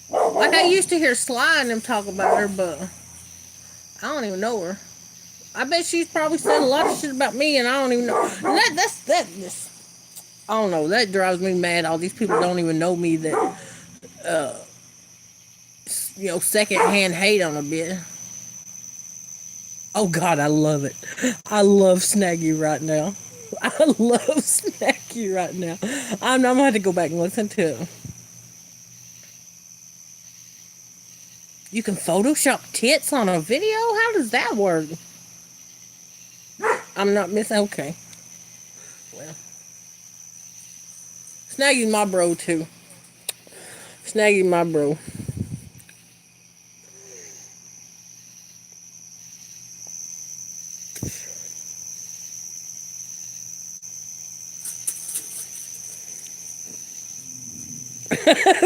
Like I used to hear Sly and them talk about her, but I don't even know her. I bet she's probably said a lot of shit about me, and I don't even know. And that's I don't know. That drives me mad. All these people don't even know me. That uh, secondhand hate on a bit. Oh God, I love it. I love Snaggy right now. I love Snaggy right now. I'm gonna have to go back and listen to it. You can Photoshop tits on a video? How does that work? I'm not missing. Okay. Well, Snaggy's my bro, too. Snaggy, my bro.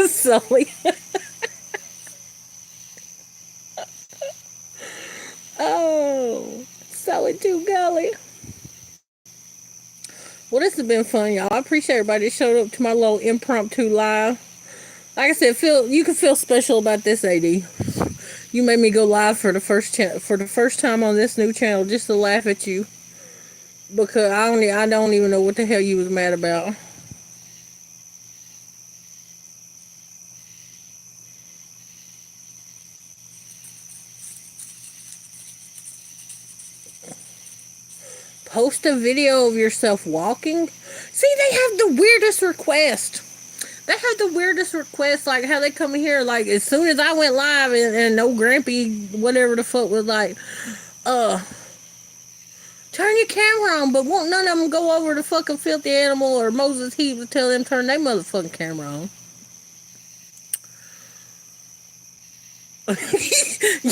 Sully. Oh, Sully too gully. Well, this has been fun, y'all. I appreciate everybody that showed up to my little impromptu live. Like I said, feel you can feel special about this, AD. You made me go live for the for the first time on this new channel just to laugh at you because I don't even know what the hell you was mad about. Post a video of yourself walking. See, they have the weirdest request. They have the weirdest requests, like how they come here, like as soon as I went live and no Grampy, whatever the fuck was like, uh, turn your camera on, but won't none of them go over to fucking Filthy Animal or Moses Heap to tell them turn their motherfucking camera on.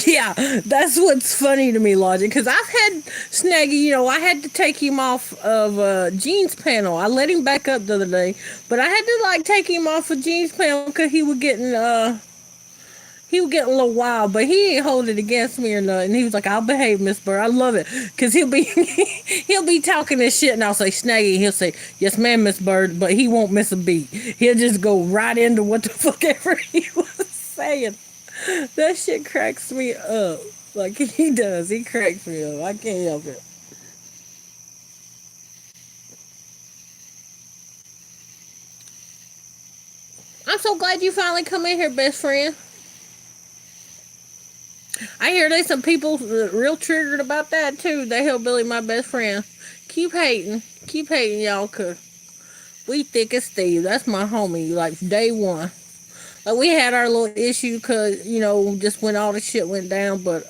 Yeah, that's what's funny to me, Logic, because I've had Snaggy, I had to take him off of Gene's panel. I let him back up the other day, but I had to like take him off of Gene's panel because he was getting a little wild, but he ain't hold it against me or nothing. He was like, "I'll behave, Miss Burr." I love it because he'll be he'll be talking this shit, and I'll say Snaggy, and he'll say, "Yes, ma'am, Miss Bird," but he won't miss a beat. He'll just go right into what the fuck ever he was saying. That shit cracks me up. Like he does. He cracks me up. I can't help it. I'm so glad you finally come in here, best friend. I hear there's some people real triggered about that too. They hillbilly my best friend. Keep hating. Keep hating, y'all, cause we thick as Steve. That's my homie, like day one. Like we had our little issue cause, just when all the shit went down, but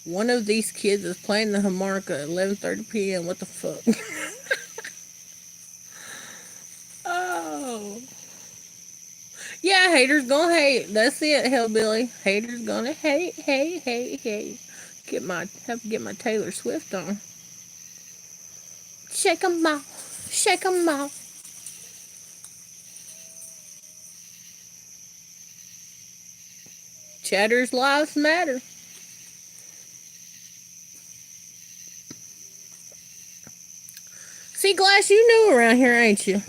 one of these kids is playing the harmonica at 11:30 p.m. What the fuck? Oh. Yeah, haters gonna hate. That's it, hillbilly. Haters gonna hate, hate, hate, hate. Have to get my Taylor Swift on. Shake 'em off, shake 'em off. Chatters lives matter. See, Glass, you new around here, ain't you?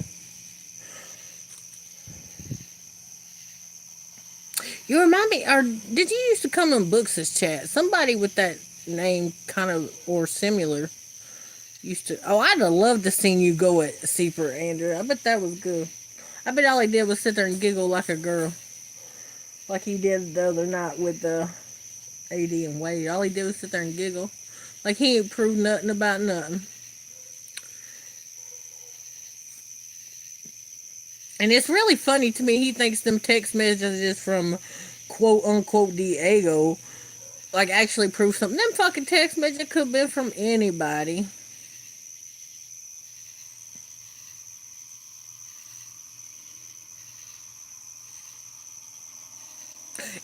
You remind me, or did you used to come in books as chat? Somebody with that name, kind of or similar, used to. Oh, I'd have loved to seen you go at Seeper Andrew. I bet that was good. I bet all he did was sit there and giggle like a girl, like he did the other night with the AD and Wade. All he did was sit there and giggle, like he ain't proved nothing about nothing. And it's really funny to me. He thinks them text messages from quote unquote Diego like actually prove something. Them fucking text messages could have been from anybody.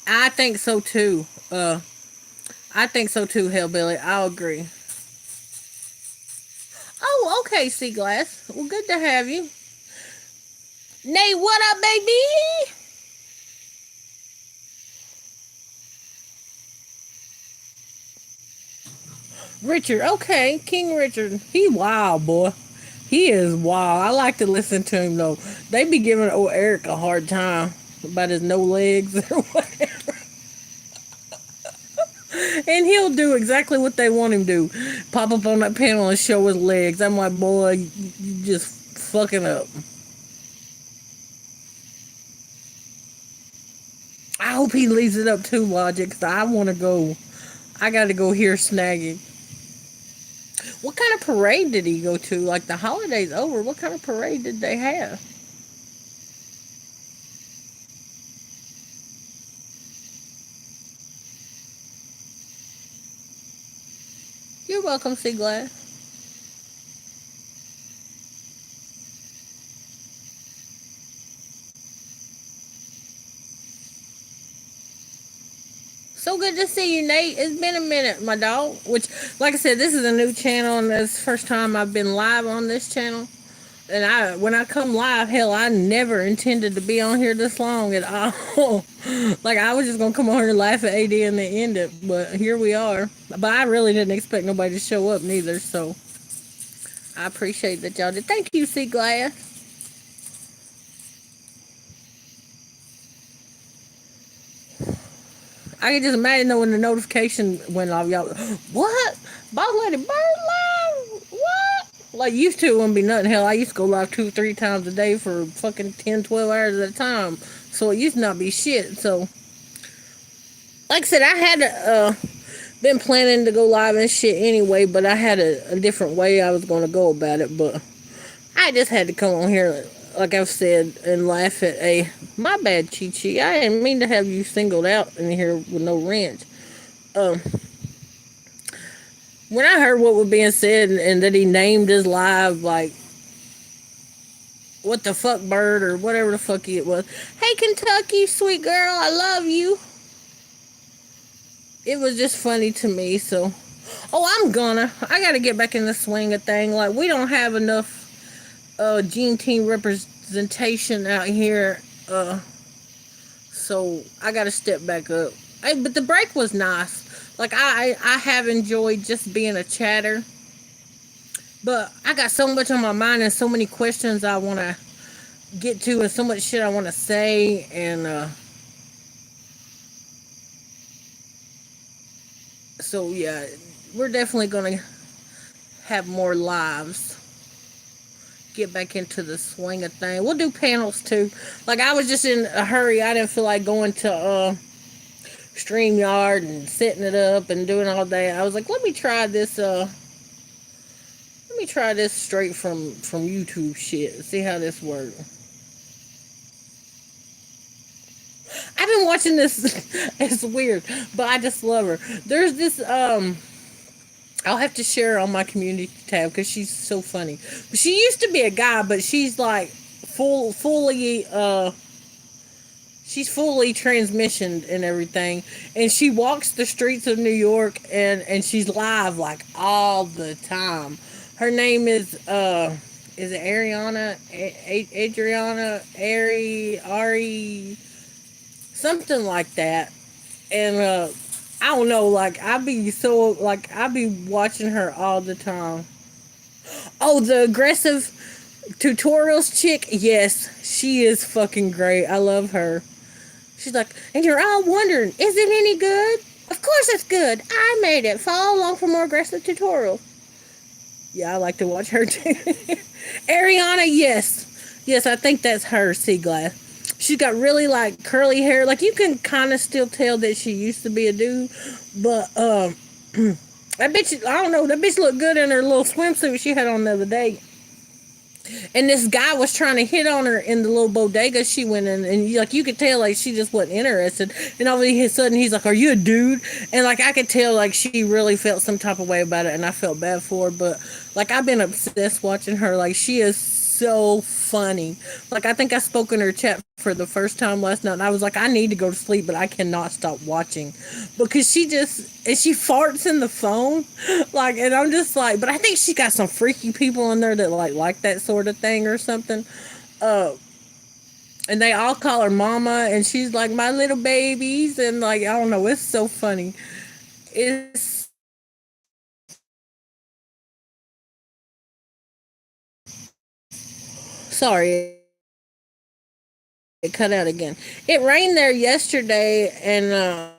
I think so too. I think so too, Hellbilly. I'll agree. Oh, okay, Sea Glass. Well, good to have you. Nate, what up, baby? Richard, okay, King Richard. He wild, boy. He is wild. I like to listen to him though. They be giving old Eric a hard time about his no legs or whatever. And he'll do exactly what they want him to do. Pop up on that panel and show his legs. I'm like, boy, you just fucking up. I hope he leaves it up too, Logic, because I want to go. I got to go hear Snaggy. What kind of parade did he go to? Like the holidays over, what kind of parade did they have? You're welcome, Sea Glass. So good to see you, Nate. It's been a minute, my dog. Which, like I said, this is a new channel, and this is the first time I've been live on this channel. And when I come live, hell, I never intended to be on here this long at all. Like I was just gonna come on here and laugh at AD and then end it, but here we are. But I really didn't expect nobody to show up neither. So I appreciate that y'all did. Thank you, C Glass. I can just imagine though when the notification went off, y'all, what? Boss Lady Bird live? What? Like used to, it wouldn't be nothing. Hell, I used to go live 2, 3 times a day for fucking 10, 12 hours at a time. So it used to not be shit. So, like I said, I had been planning to go live and shit anyway, but I had a different way I was going to go about it. But I just had to come on here, like I've said, and laugh at a my bad, Chi Chi. I didn't mean to have you singled out in here with no wrench. Um, when I heard what was being said and that he named his live like what the fuck bird or whatever the fuck it was. Hey Kentucky, sweet girl, I love you. It was just funny to me. So, I gotta get back in the swing of thing. Like we don't have enough Gene team representation out here. So I gotta step back up. But the break was nice. Like I have enjoyed just being a chatter. But I got so much on my mind and so many questions I want to get to and so much shit I want to say. And so, yeah, we're definitely going to have more lives. Get back into the swing of thing. We'll do panels too. Like I was just in a hurry. I didn't feel like going to StreamYard and setting it up and doing all that. I was like, let me try this. Let me try this straight from YouTube shit. See how this works. I've been watching this. It's weird, but I just love her. There's this. I'll have to share her on my community tab because she's so funny. She used to be a guy, but she's like fully. She's fully transmissioned and everything, and she walks the streets of New York, and she's live like all the time. Her name is it Ariana, Adriana, Ari, something like that. And I don't know, like I be watching her all the time. Oh, the aggressive tutorials chick, yes, she is fucking great. I love her. She's like, and you're all wondering, is it any good? Of course it's good. I made it. Follow along for more aggressive tutorials. Yeah, I like to watch her too. Ariana, yes. Yes, I think that's her, Sea Glass. She's got really like curly hair. Like you can kind of still tell that she used to be a dude. But that bitch, I don't know, that bitch looked good in her little swimsuit she had on the other day. And this guy was trying to hit on her in the little bodega she went in, and like you could tell like she just wasn't interested. And all of a sudden he's like, "Are you a dude?" And like I could tell like she really felt some type of way about it, and I felt bad for her. But like I've been obsessed watching her. Like she is so funny. Like I think I spoke in her chat for the first time last night, and I was like, I need to go to sleep, but I cannot stop watching because she farts in the phone, like, and I'm just like, but I think she got some freaky people in there that like that sort of thing or something. Uh, and they all call her mama, and she's like my little babies, and like I don't know, it's so funny. It's sorry, it cut out again. It rained there yesterday, and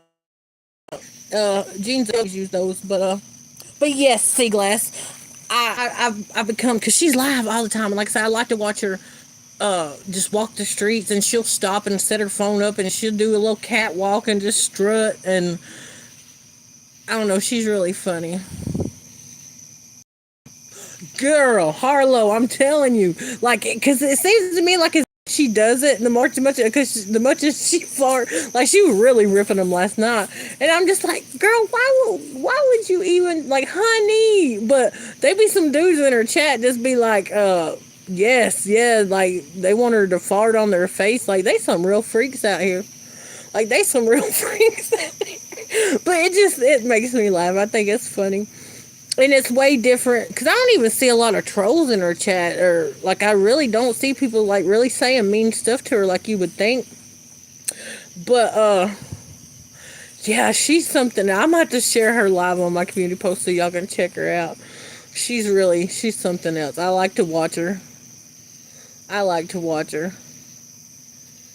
jeans always use those, but yes, sea glass. I've become because she's live all the time, and like I said, I like to watch her just walk the streets, and she'll stop and set her phone up, and she'll do a little catwalk and just strut, and I don't know, she's really funny. Girl, Harlow, I'm telling you, like, because it seems to me like she does it, and the much as she fart, like she was really ripping them last night, and I'm just like, girl, why would you even like, honey? But they be some dudes in her chat just be like, yes, yeah, like they want her to fart on their face, like they some real freaks out here, like they some real freaks out here. But it makes me laugh. I think it's funny. And it's way different because I don't even see a lot of trolls in her chat, or like I really don't see people like really saying mean stuff to her like you would think. But yeah, she's something. I'm gonna have to share her live on my community post so y'all can check her out. She's something else. I like to watch her. I like to watch her.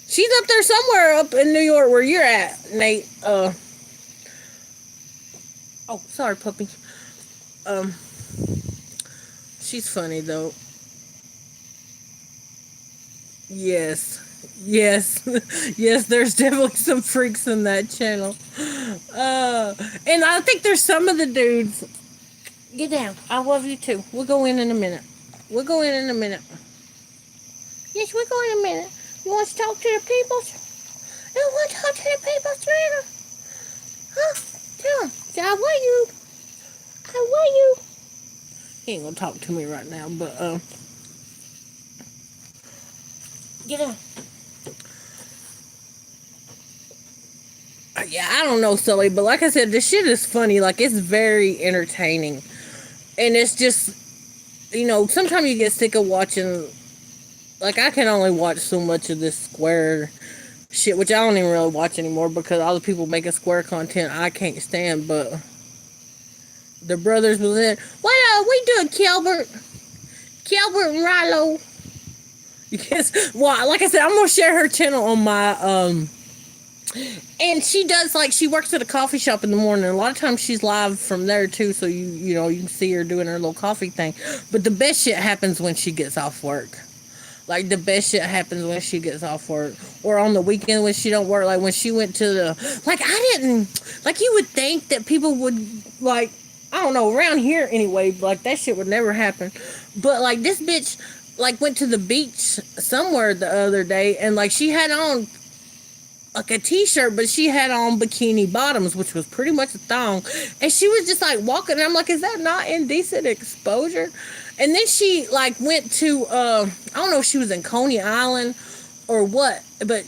She's up there somewhere up in New York where you're at, Nate. Oh, sorry, puppy. Um, she's funny though. Yes. Yes. Yes, there's definitely some freaks in that channel. And I think there's some of the dudes. Get down. I love you too. We'll go in a minute. We'll go in a minute. Yes, we'll go in a minute. You want to talk to the people? You want to talk to the people, Serena? Huh? Tell them. Say, I want you. I want you. He ain't gonna talk to me right now, but get down. Yeah, I don't know, Sully, but like I said, this shit is funny. Like, it's very entertaining. And it's just, sometimes you get sick of watching. Like, I can only watch so much of this Square shit, which I don't even really watch anymore because all the people making Square content I can't stand. But the brothers was in. What are we doing, Calbert? Calbert and Rilo. Yes, well, like I said, I'm gonna share her channel on my and she does, like, she works at a coffee shop in the morning. A lot of times she's live from there too, so you can see her doing her little coffee thing. But the best shit happens when she gets off work. Like, the best shit happens when she gets off work. Or on the weekend when she don't work. Like, when she went to the... Like, I didn't... Like, you would think that people would, like... I don't know, around here anyway, like, that shit would never happen. But, like, this bitch, like, went to the beach somewhere the other day, and, like, she had on, like, a t-shirt, but she had on bikini bottoms, which was pretty much a thong. And she was just, like, walking, and I'm like, is that not indecent exposure? And then she, like, went to, I don't know if she was in Coney Island or what, but,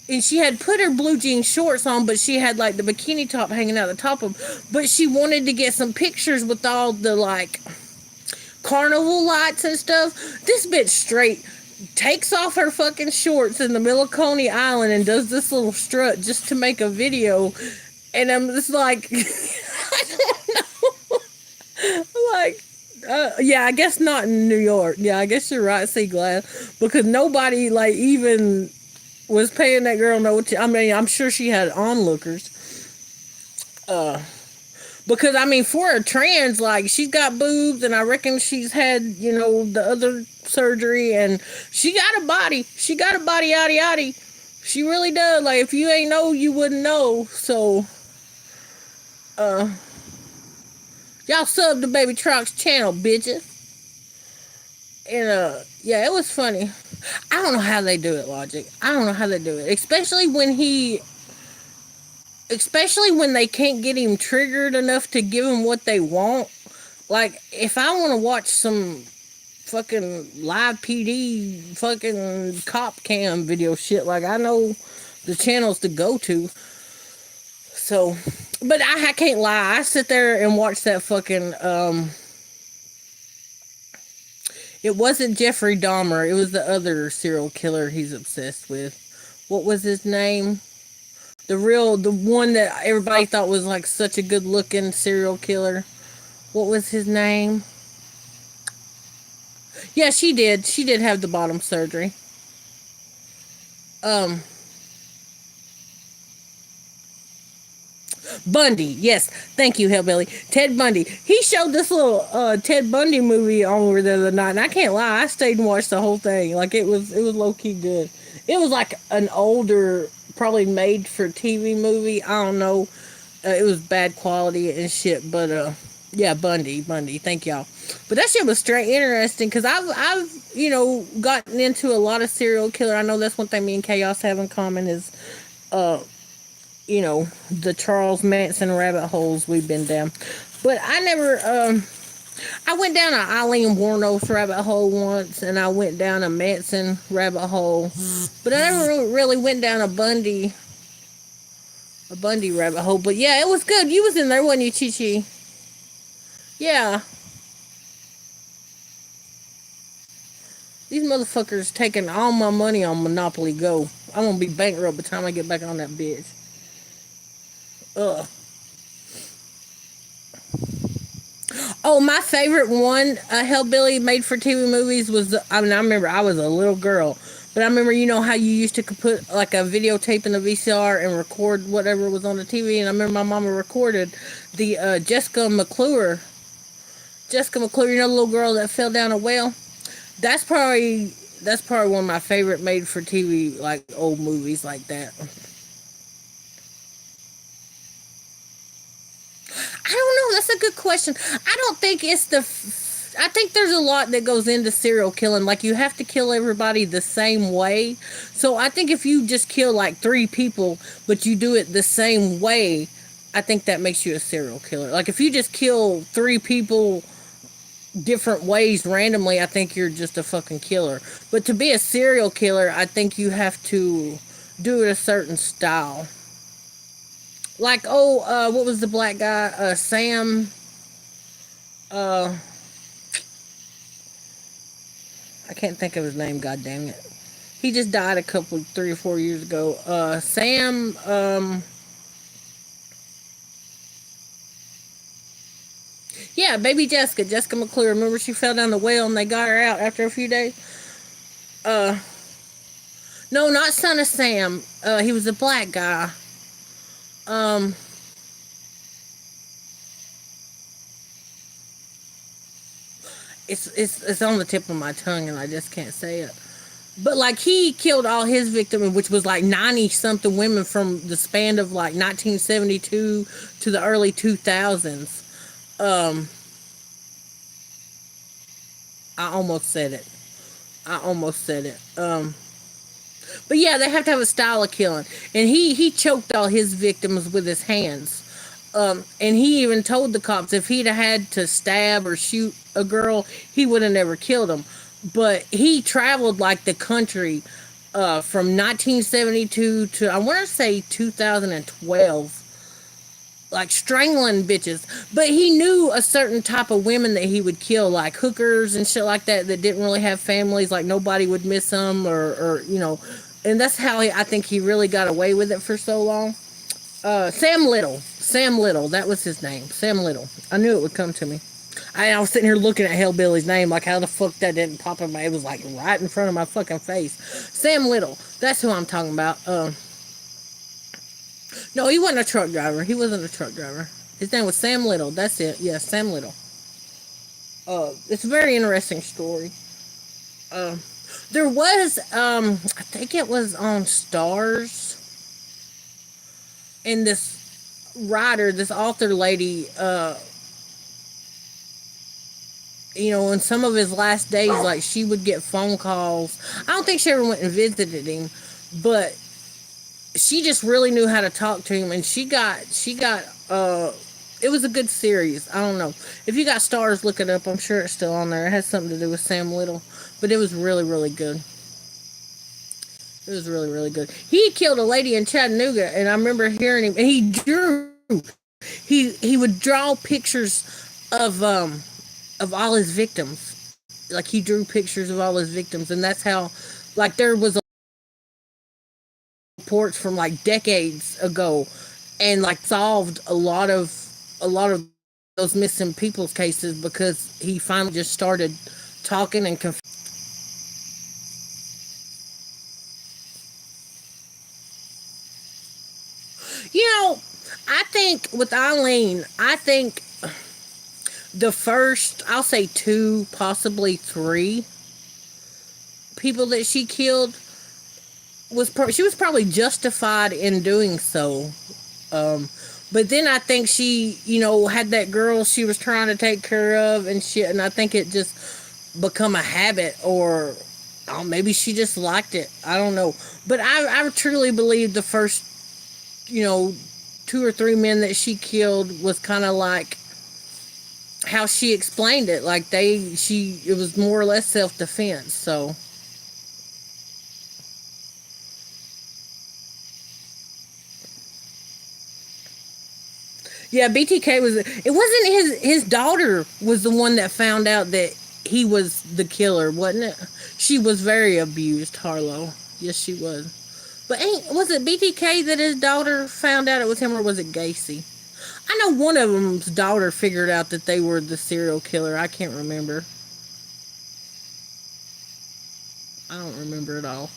and she had put her blue jean shorts on, but she had, like, the bikini top hanging out the top of them. But she wanted to get some pictures with all the, like, carnival lights and stuff. This bitch straight takes off her fucking shorts in the middle of Coney Island and does this little strut just to make a video. And I'm just like, I don't know. Like, yeah, I guess not in New York. Yeah, I guess you're right, Sea Glass. Because nobody, like, even was paying that girl no attention. I mean, I'm sure she had onlookers. Because, I mean, for a trans, like, she's got boobs, and I reckon she's had, the other surgery, and she got a body. She got a body, yaddy, yaddy. She really does. Like, if you ain't know, you wouldn't know. So, y'all sub to Baby Trox's channel, bitches. And, yeah, it was funny. I don't know how they do it, Logic. I don't know how they do it. Especially when they can't get him triggered enough to give him what they want. Like, if I want to watch some fucking live PD fucking cop cam video shit, like, I know the channels to go to. So, but I can't lie. I sit there and watch that fucking, it wasn't Jeffrey Dahmer. It was the other serial killer he's obsessed with. What was his name? The one that everybody thought was, like, such a good looking serial killer. What was his name? Yeah, she did. She did have the bottom surgery. Bundy. Yes. Thank you, Hellbilly. Ted Bundy. He showed this little Ted Bundy movie over the other night, and I can't lie, I stayed and watched the whole thing. Like, it was low key good. It was like an older, probably made for TV movie. I don't know. It was bad quality and shit, but yeah, Bundy. Thank y'all. But that shit was straight interesting because I've gotten into a lot of serial killer. I know that's one thing me and Chaos have in common is the Charles Manson rabbit holes we've been down. But I never, I went down an Eileen Wuornos rabbit hole once, and I went down a Manson rabbit hole. But I never really went down a Bundy rabbit hole. But yeah, it was good. You was in there, wasn't you, Chi-Chi? Yeah. These motherfuckers taking all my money on Monopoly Go. I'm gonna be bankrupt by the time I get back on that bitch. Ugh. Oh, my favorite one, Hellbilly made for TV movies was. I mean, I remember I was a little girl, but I remember you know how you used to put like a videotape in the VCR and record whatever was on the TV, and I remember my mama recorded the Jessica McClure, you know, the little girl that fell down a well. That's probably that's probably one of my favorite made for TV like old movies like that. I don't know. That's a good question. I don't think it's the. I think there's a lot that goes into serial killing. Like you have to kill everybody the same way. So I think if you just kill like three people, but you do it the same way, I think that makes you a serial killer. Like if you just kill three people different ways randomly, I think you're just a fucking killer. But to be a serial killer, I think you have to do it a certain style. Like what was the black guy? Sam. Uh, I can't think of his name. God damn it. He just died a couple, 3 or 4 years ago. Sam. Yeah, baby Jessica, Jessica McClure. Remember she fell down the well and they got her out after a few days. Uh, no, not Son of Sam. He was a black guy. Um, it's on the tip of my tongue and I just can't say it. But like he killed all his victims, which was like 90 something women from the span of like 1972 to the early 2000s. Um, I almost said it. I almost said it. But yeah, they have to have a style of killing, and he choked all his victims with his hands. And he even told the cops if he'd have had to stab or shoot a girl, he would have never killed him. But he traveled like the country from 1972 to I want to say 2012, like strangling bitches. But he knew a certain type of women that he would kill, like hookers and shit like that, that didn't really have families, like nobody would miss them, or you know. And that's how I think he really got away with it for so long. Sam Little. Sam Little. That was his name. Sam Little. I knew it would come to me. I was sitting here looking at Hellbilly's name, like how the fuck that didn't pop in my. It was like right in front of my fucking face. Sam Little. That's who I'm talking about. No, he wasn't a truck driver. He wasn't a truck driver. His name was Sam Little. That's it. Yeah, Sam Little. It's a very interesting story. Uh, there was, I think it was on Stars, and this writer, this author lady, you know, in some of his last days, like she would get phone calls. I don't think she ever went and visited him, but she just really knew how to talk to him, and it was a good series. I don't know if you got Stars, look it up. I'm sure it's still on there. It has something to do with Sam Little, but it was really really good. It was really really good. He killed a lady in Chattanooga, and I remember hearing him, and he drew. He would draw pictures of all his victims. Like he drew pictures of all his victims, and that's how, like, there was reports from like decades ago, and like solved a lot of those missing people's cases because he finally just started talking and you know, I think with Eileen, I think the first, I'll say two, possibly three people that she killed she was probably justified in doing so. Um, but then I think she, you know, had that girl she was trying to take care of and shit, and I think it just become a habit, or oh, maybe she just liked it. I don't know, but I truly believe the first, you know, two or three men that she killed was kind of like how she explained it. Like it was more or less self defense. So yeah, BTK was. It wasn't his daughter was the one that found out that he was the killer, wasn't it? She was very abused, Harlow. Yes, she was. But ain't was it BTK that his daughter found out it was him, or was it Gacy? I know one of them's daughter figured out that they were the serial killer. I can't remember. I don't remember at all.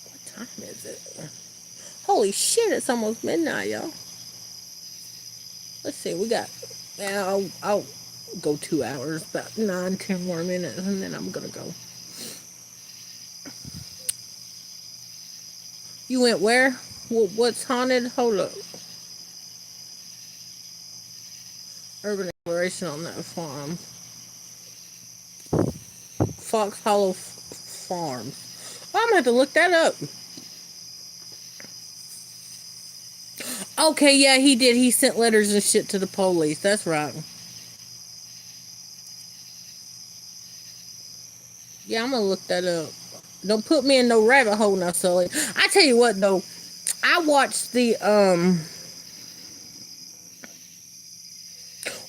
What time is it? Holy shit, it's almost midnight, y'all. Let's see, we got. Yeah, I'll go 2 hours, about 9, 10 more minutes, and then I'm gonna go. You went where? What's haunted? Hold up. Urban exploration on that farm. Fox Hollow Farm. I'm gonna have to look that up. Okay, yeah, he did. He sent letters and shit to the police. That's right. Yeah, I'm gonna look that up. Don't put me in no rabbit hole now, Sully. I tell you what though, I watched the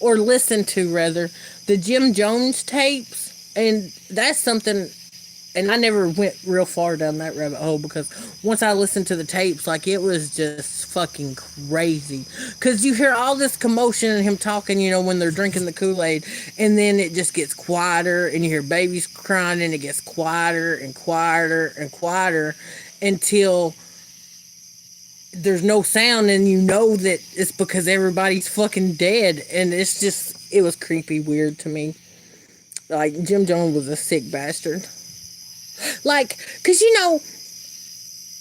or listened to rather the Jim Jones tapes, and that's something. And I never went real far down that rabbit hole because once I listened to the tapes, like it was just fucking crazy. Because you hear all this commotion and him talking, when they're drinking the Kool Aid, and then it just gets quieter, and you hear babies crying, and it gets quieter and quieter and quieter until there's no sound, and you know that it's because everybody's fucking dead. And it was creepy, weird to me. Like, Jim Jones was a sick bastard. Like, because,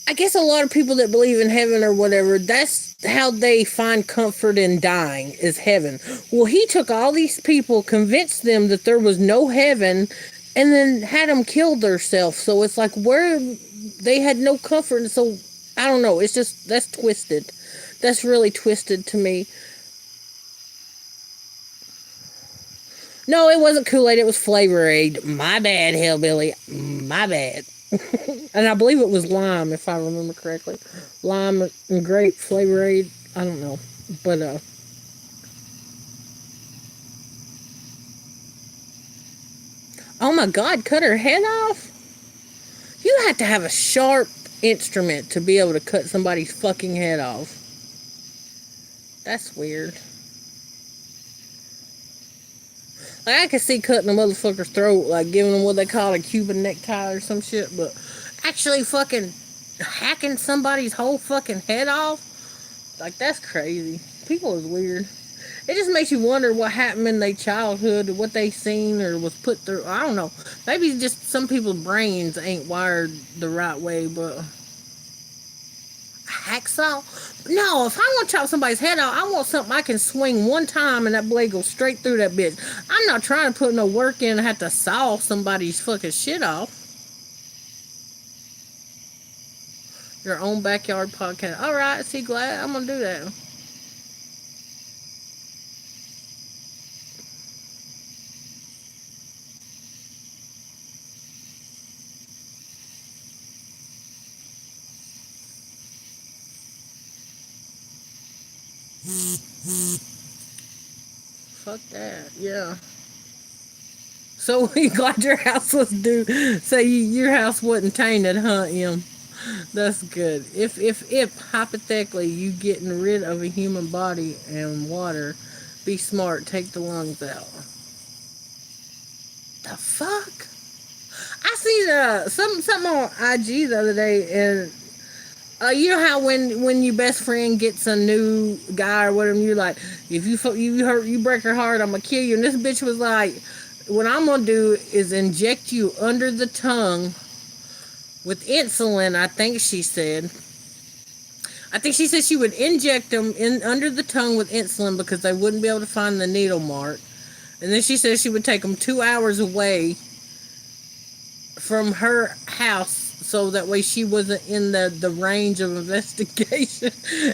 I guess a lot of people that believe in heaven or whatever, that's how they find comfort in dying, is heaven. Well, he took all these people, convinced them that there was no heaven, and then had them kill themselves. So it's like where they had no comfort. And so, I don't know. It's just, that's twisted. That's really twisted to me. No, it wasn't Kool-Aid. It was Flavor Aid. My bad, Hillbilly. My bad. And I believe it was lime, if I remember correctly. Lime and grape Flavor Aid. I don't know. But, oh my God, cut her head off? You have to have a sharp instrument to be able to cut somebody's fucking head off. That's weird. Like, I could see cutting a motherfucker's throat, like giving them what they call a Cuban necktie or some shit, but actually fucking hacking somebody's whole fucking head off? Like, that's crazy. People is weird. It just makes you wonder what happened in their childhood, or what they seen or was put through. I don't know. Maybe just some people's brains ain't wired the right way, but hacksaw? No, if I want to chop somebody's head off, I want something I can swing one time and that blade goes straight through that bitch. I'm not trying to put no work in and have to saw somebody's fucking shit off. Your own backyard podcast. Alright, see, glad I'm gonna do that. Fuck that, yeah. So we glad your house was due. Say your house wasn't tainted, huh, Em? That's good. If hypothetically you getting rid of a human body and water, be smart. Take the lungs out. The fuck? I seen something on IG the other day, and you know how when your best friend gets a new guy or whatever, you're like, if you break her heart, I'm gonna kill you. And this bitch was like, what I'm gonna do is inject you under the tongue with insulin. I think she said she would inject them in under the tongue with insulin because they wouldn't be able to find the needle mark. And then she said she would take them 2 hours away from her house so that way she wasn't in the range of investigation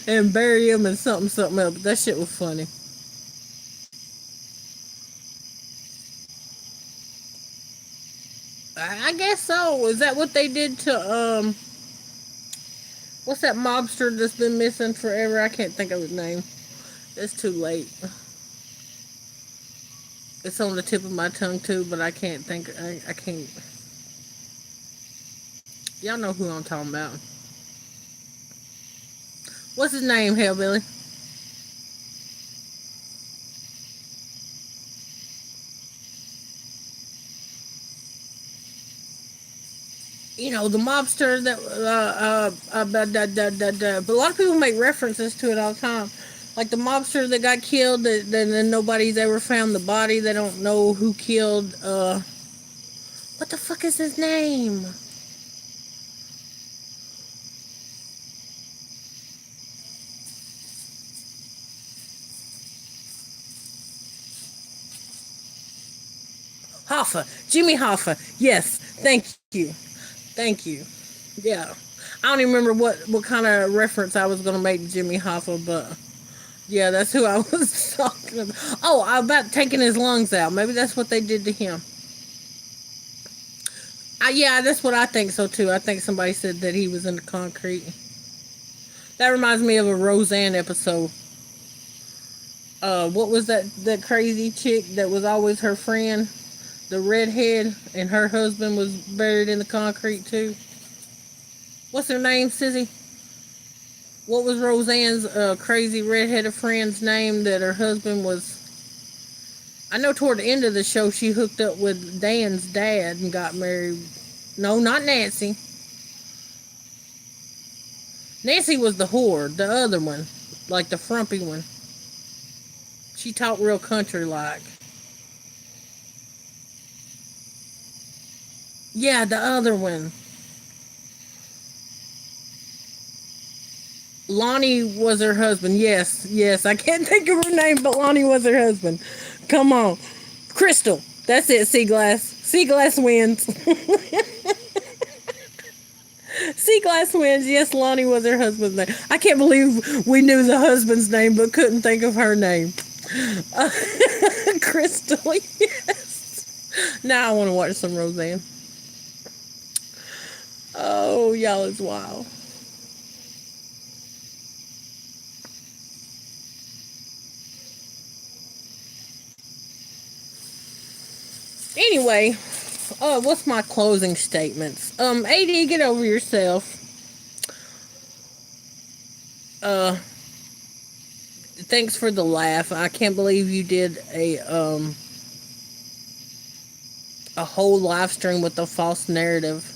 and bury him in something else. But that shit was funny. I guess so. Is that what they did to what's that mobster that's been missing forever? I can't think of his name. It's too late. It's on the tip of my tongue too, but I can't think. I can't. Y'all know who I'm talking about. What's his name, Hellbilly? The mobster that but a lot of people make references to it all the time. Like the mobster that got killed, then nobody's ever found the body. They don't know who killed. What the fuck is his name? Hoffa, Jimmy Hoffa. Yes, thank you, thank you. Yeah, I don't even remember what kind of reference I was gonna make to Jimmy Hoffa, but yeah, that's who I was talking about. Oh, about taking his lungs out. Maybe that's what they did to him. Yeah, that's what I think so too. I think somebody said that he was in the concrete. That reminds me of a Roseanne episode. What was that crazy chick that was always her friend, the redhead, and her husband was buried in the concrete too. What's her name, Sissy? What was Roseanne's crazy redheaded friend's name that her husband was? I know toward the end of the show she hooked up with Dan's dad and got married. No, not Nancy. Nancy was the whore, the other one, like the frumpy one. She talked real country like. Yeah, the other one. Lonnie was her husband. Yes, yes. I can't think of her name, but Lonnie was her husband. Come on. Crystal. That's it, Seaglass. Seaglass wins. Seaglass wins. Yes, Lonnie was her husband's name. I can't believe we knew the husband's name but couldn't think of her name. Uh, Crystal, yes. Now I want to watch some Roseanne. Oh, y'all is wild. Anyway, what's my closing statements? AD, get over yourself. Uh, Thanks for the laugh. I can't believe you did a whole live stream with a false narrative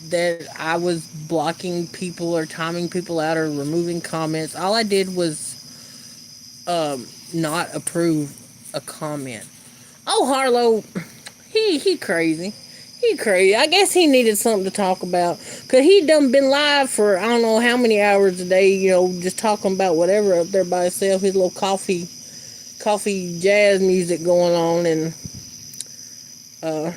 that I was blocking people or timing people out or removing comments. All I did was not approve a comment. Oh, Harlow, he crazy. He crazy. I guess he needed something to talk about. Cause he done been live for I don't know how many hours a day, just talking about whatever up there by himself, his little coffee jazz music going on and uh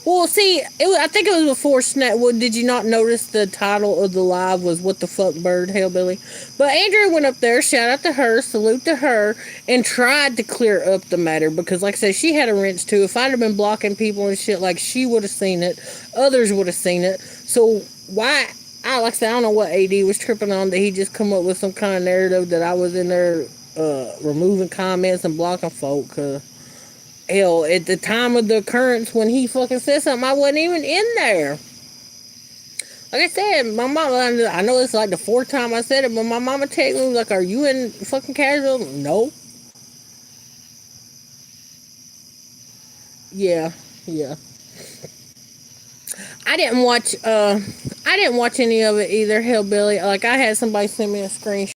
well, see, I think it was before Snap. Well, did you not notice the title of the live was "What the Fuck Bird Hellbilly"? But Andrea went up there, shout out to her, salute to her, and tried to clear up the matter because, like I said, she had a wrench too. If I'd have been blocking people and shit, like she would have seen it, others would have seen it. So why? Like I said, I don't know what AD was tripping on that he just come up with some kind of narrative that I was in there removing comments and blocking folk. Hell, at the time of the occurrence when he fucking said something, I wasn't even in there. Like I said, my mama, I know it's like the fourth time I said it, but my mama texted me, like, are you in fucking casual? No. Yeah, yeah. I didn't watch, I didn't watch any of it either, Hillbilly. Like, I had somebody send me a screenshot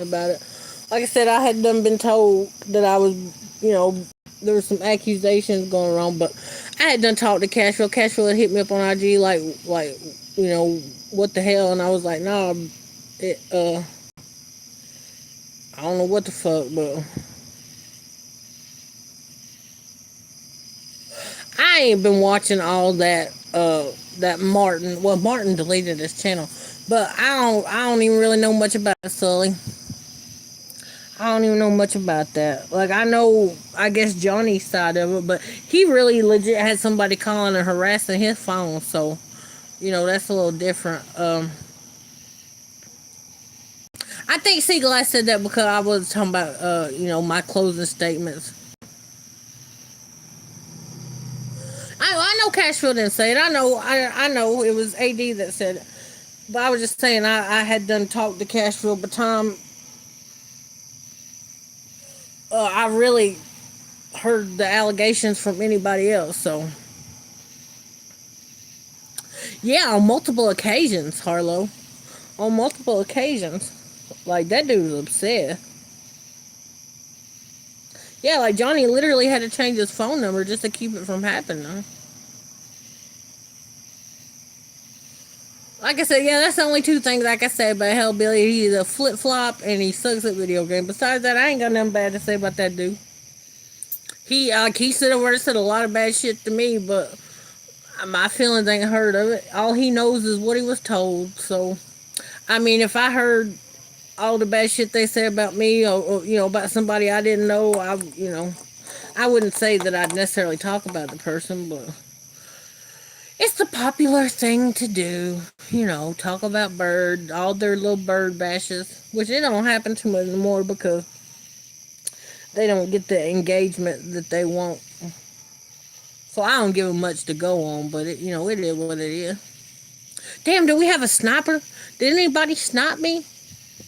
about it. Like I said, I had done been told that I was, you know, there was some accusations going around, but I had done talked to Cashville. Cashville had hit me up on IG like, you know, what the hell, and I was like, nah, it, I don't know what the fuck, but I ain't been watching all that Martin. Well, Martin deleted his channel, but I don't even really know much about it, Sully. I don't even know much about that. Like I know, I guess Johnny's side of it, but he really legit had somebody calling and harassing his phone. So that's a little different. I think Seagull said that because I was talking about my closing statements. I know Cashville didn't say it. I know it was AD that said it. But I was just saying I had done talked to Cashville, but Tom, I really heard the allegations from anybody else. So yeah, on multiple occasions, Harlow. On multiple occasions. Like that dude was upset. Yeah, like Johnny literally had to change his phone number just to keep it from happening. Like I said, yeah, that's the only two things I can say about Hellbilly. He's a flip flop and he sucks at video games. Besides that, I ain't got nothing bad to say about that dude. He said over there said a lot of bad shit to me, but my feelings ain't heard of it. All he knows is what he was told. So, I mean, if I heard all the bad shit they say about me, or about somebody I didn't know, I wouldn't say that I'd necessarily talk about the person, but it's the popular thing to do. Talk about all their little bird bashes, which it don't happen too much anymore because they don't get the engagement that they want. So I don't give them much to go on, but it is what it is. Damn, do we have a sniper? Did anybody snipe me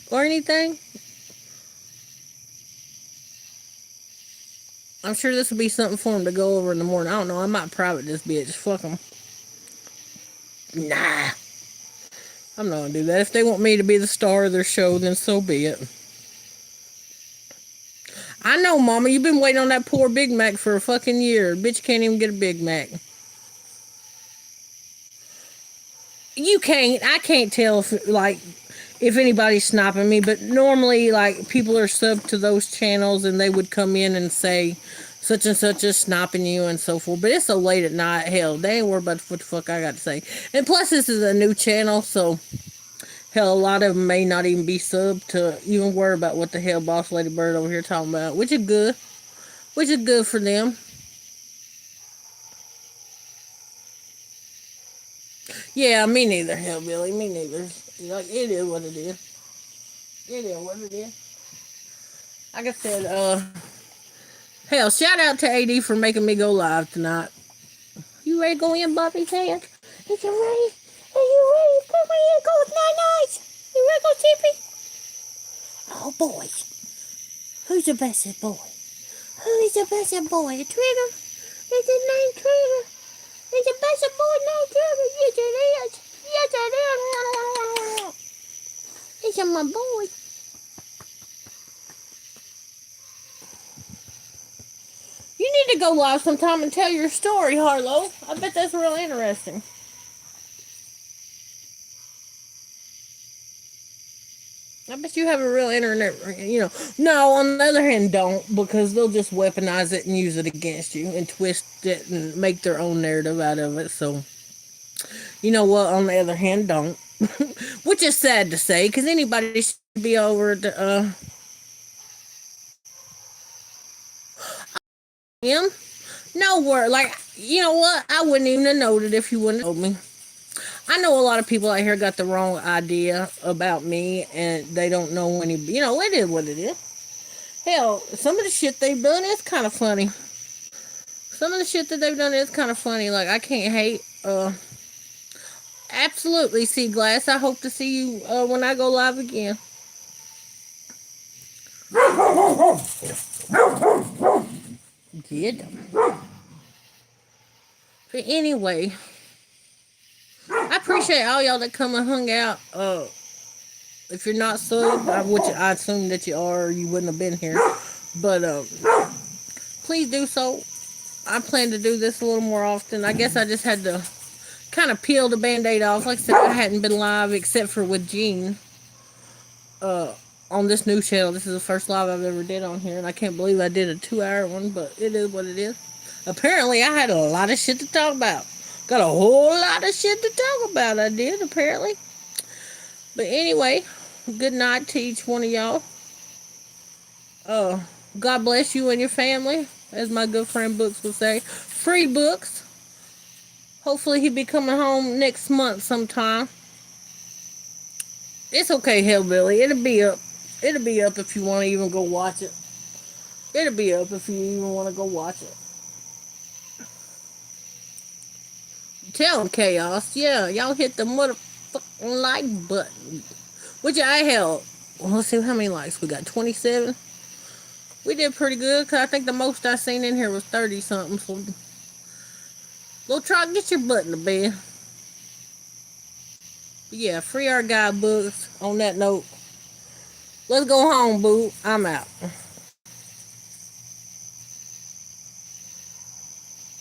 or anything? I'm sure this will be something for them to go over in the morning. I don't know. I might private this bitch. Fuck them. Nah. I'm not gonna do that. If they want me to be the star of their show, then so be it. I know, Mama. You've been waiting on that poor Big Mac for a fucking year. Bitch can't even get a Big Mac. You can't. I can't tell if anybody's sniping me, but normally, like, people are subbed to those channels and they would come in and say such and such is sniping you and so forth. But it's so late at night. Hell, they ain't worried about what the fuck I got to say. And plus, this is a new channel, so hell, a lot of them may not even be subbed to even worry about what the hell Boss Lady Bird over here talking about, which is good. Which is good for them. Yeah, me neither, Hellbilly. Me neither. Like, it is what it is. It is what it is. Like I said, hell, shout out to AD for making me go live tonight. You ready to go in, Bobby's hand? Is you ready? Are you ready? Come in, go with night nights. You ready to go, Chippy? Oh, boy. Who's the best boy? Who's the best boy? Trigger? Is his name Trigger? Is the best boy named Trigger? Yes, it is. Yes, it is. It's my boy. You need to go live sometime and tell your story, Harlow. I bet that's real interesting. I bet you have a real internet, No, on the other hand, don't, because they'll just weaponize it and use it against you and twist it and make their own narrative out of it. So, you know what? On the other hand, don't. Which is sad to say, because anybody should be over to, him. No word. Like, you know what? I wouldn't even have noted if you wouldn't have told me. I know a lot of people out here got the wrong idea about me and they don't know any. It is what it is. Hell, some of the shit they've done is kind of funny. Some of the shit that they've done is kind of funny. Like, I can't hate. Absolutely, Sea Glass. I hope to see you when I go live again. Get them. But anyway, I appreciate all y'all that come and hung out. If you're not subbed, which I assume that you are, or you wouldn't have been here. But please do so. I plan to do this a little more often. I guess I just had to kind of peel the band-aid off. Like I said, I hadn't been live except for with Gene on this new channel. This is the first live I've ever did on here, and I can't believe I did a 2-hour one, but it is what it is. Apparently, I had a lot of shit to talk about. Got a whole lot of shit to talk about, I did, apparently. But anyway, good night to each one of y'all. God bless you and your family, as my good friend Books would say. Free Books. Hopefully he'll be coming home next month sometime. It's okay, Hellbilly. It'll be up. It'll be up if you want to even go watch it. It'll be up if you even want to go watch it. Tell them, Chaos. Yeah, y'all hit the motherfucking like button. Which I held. Well, let's see how many likes we got. 27. We did pretty good because I think the most I seen in here was 30 something. So, go try and get your butt in the bed. But yeah, free our guidebooks. On that note, let's go home, boo. I'm out.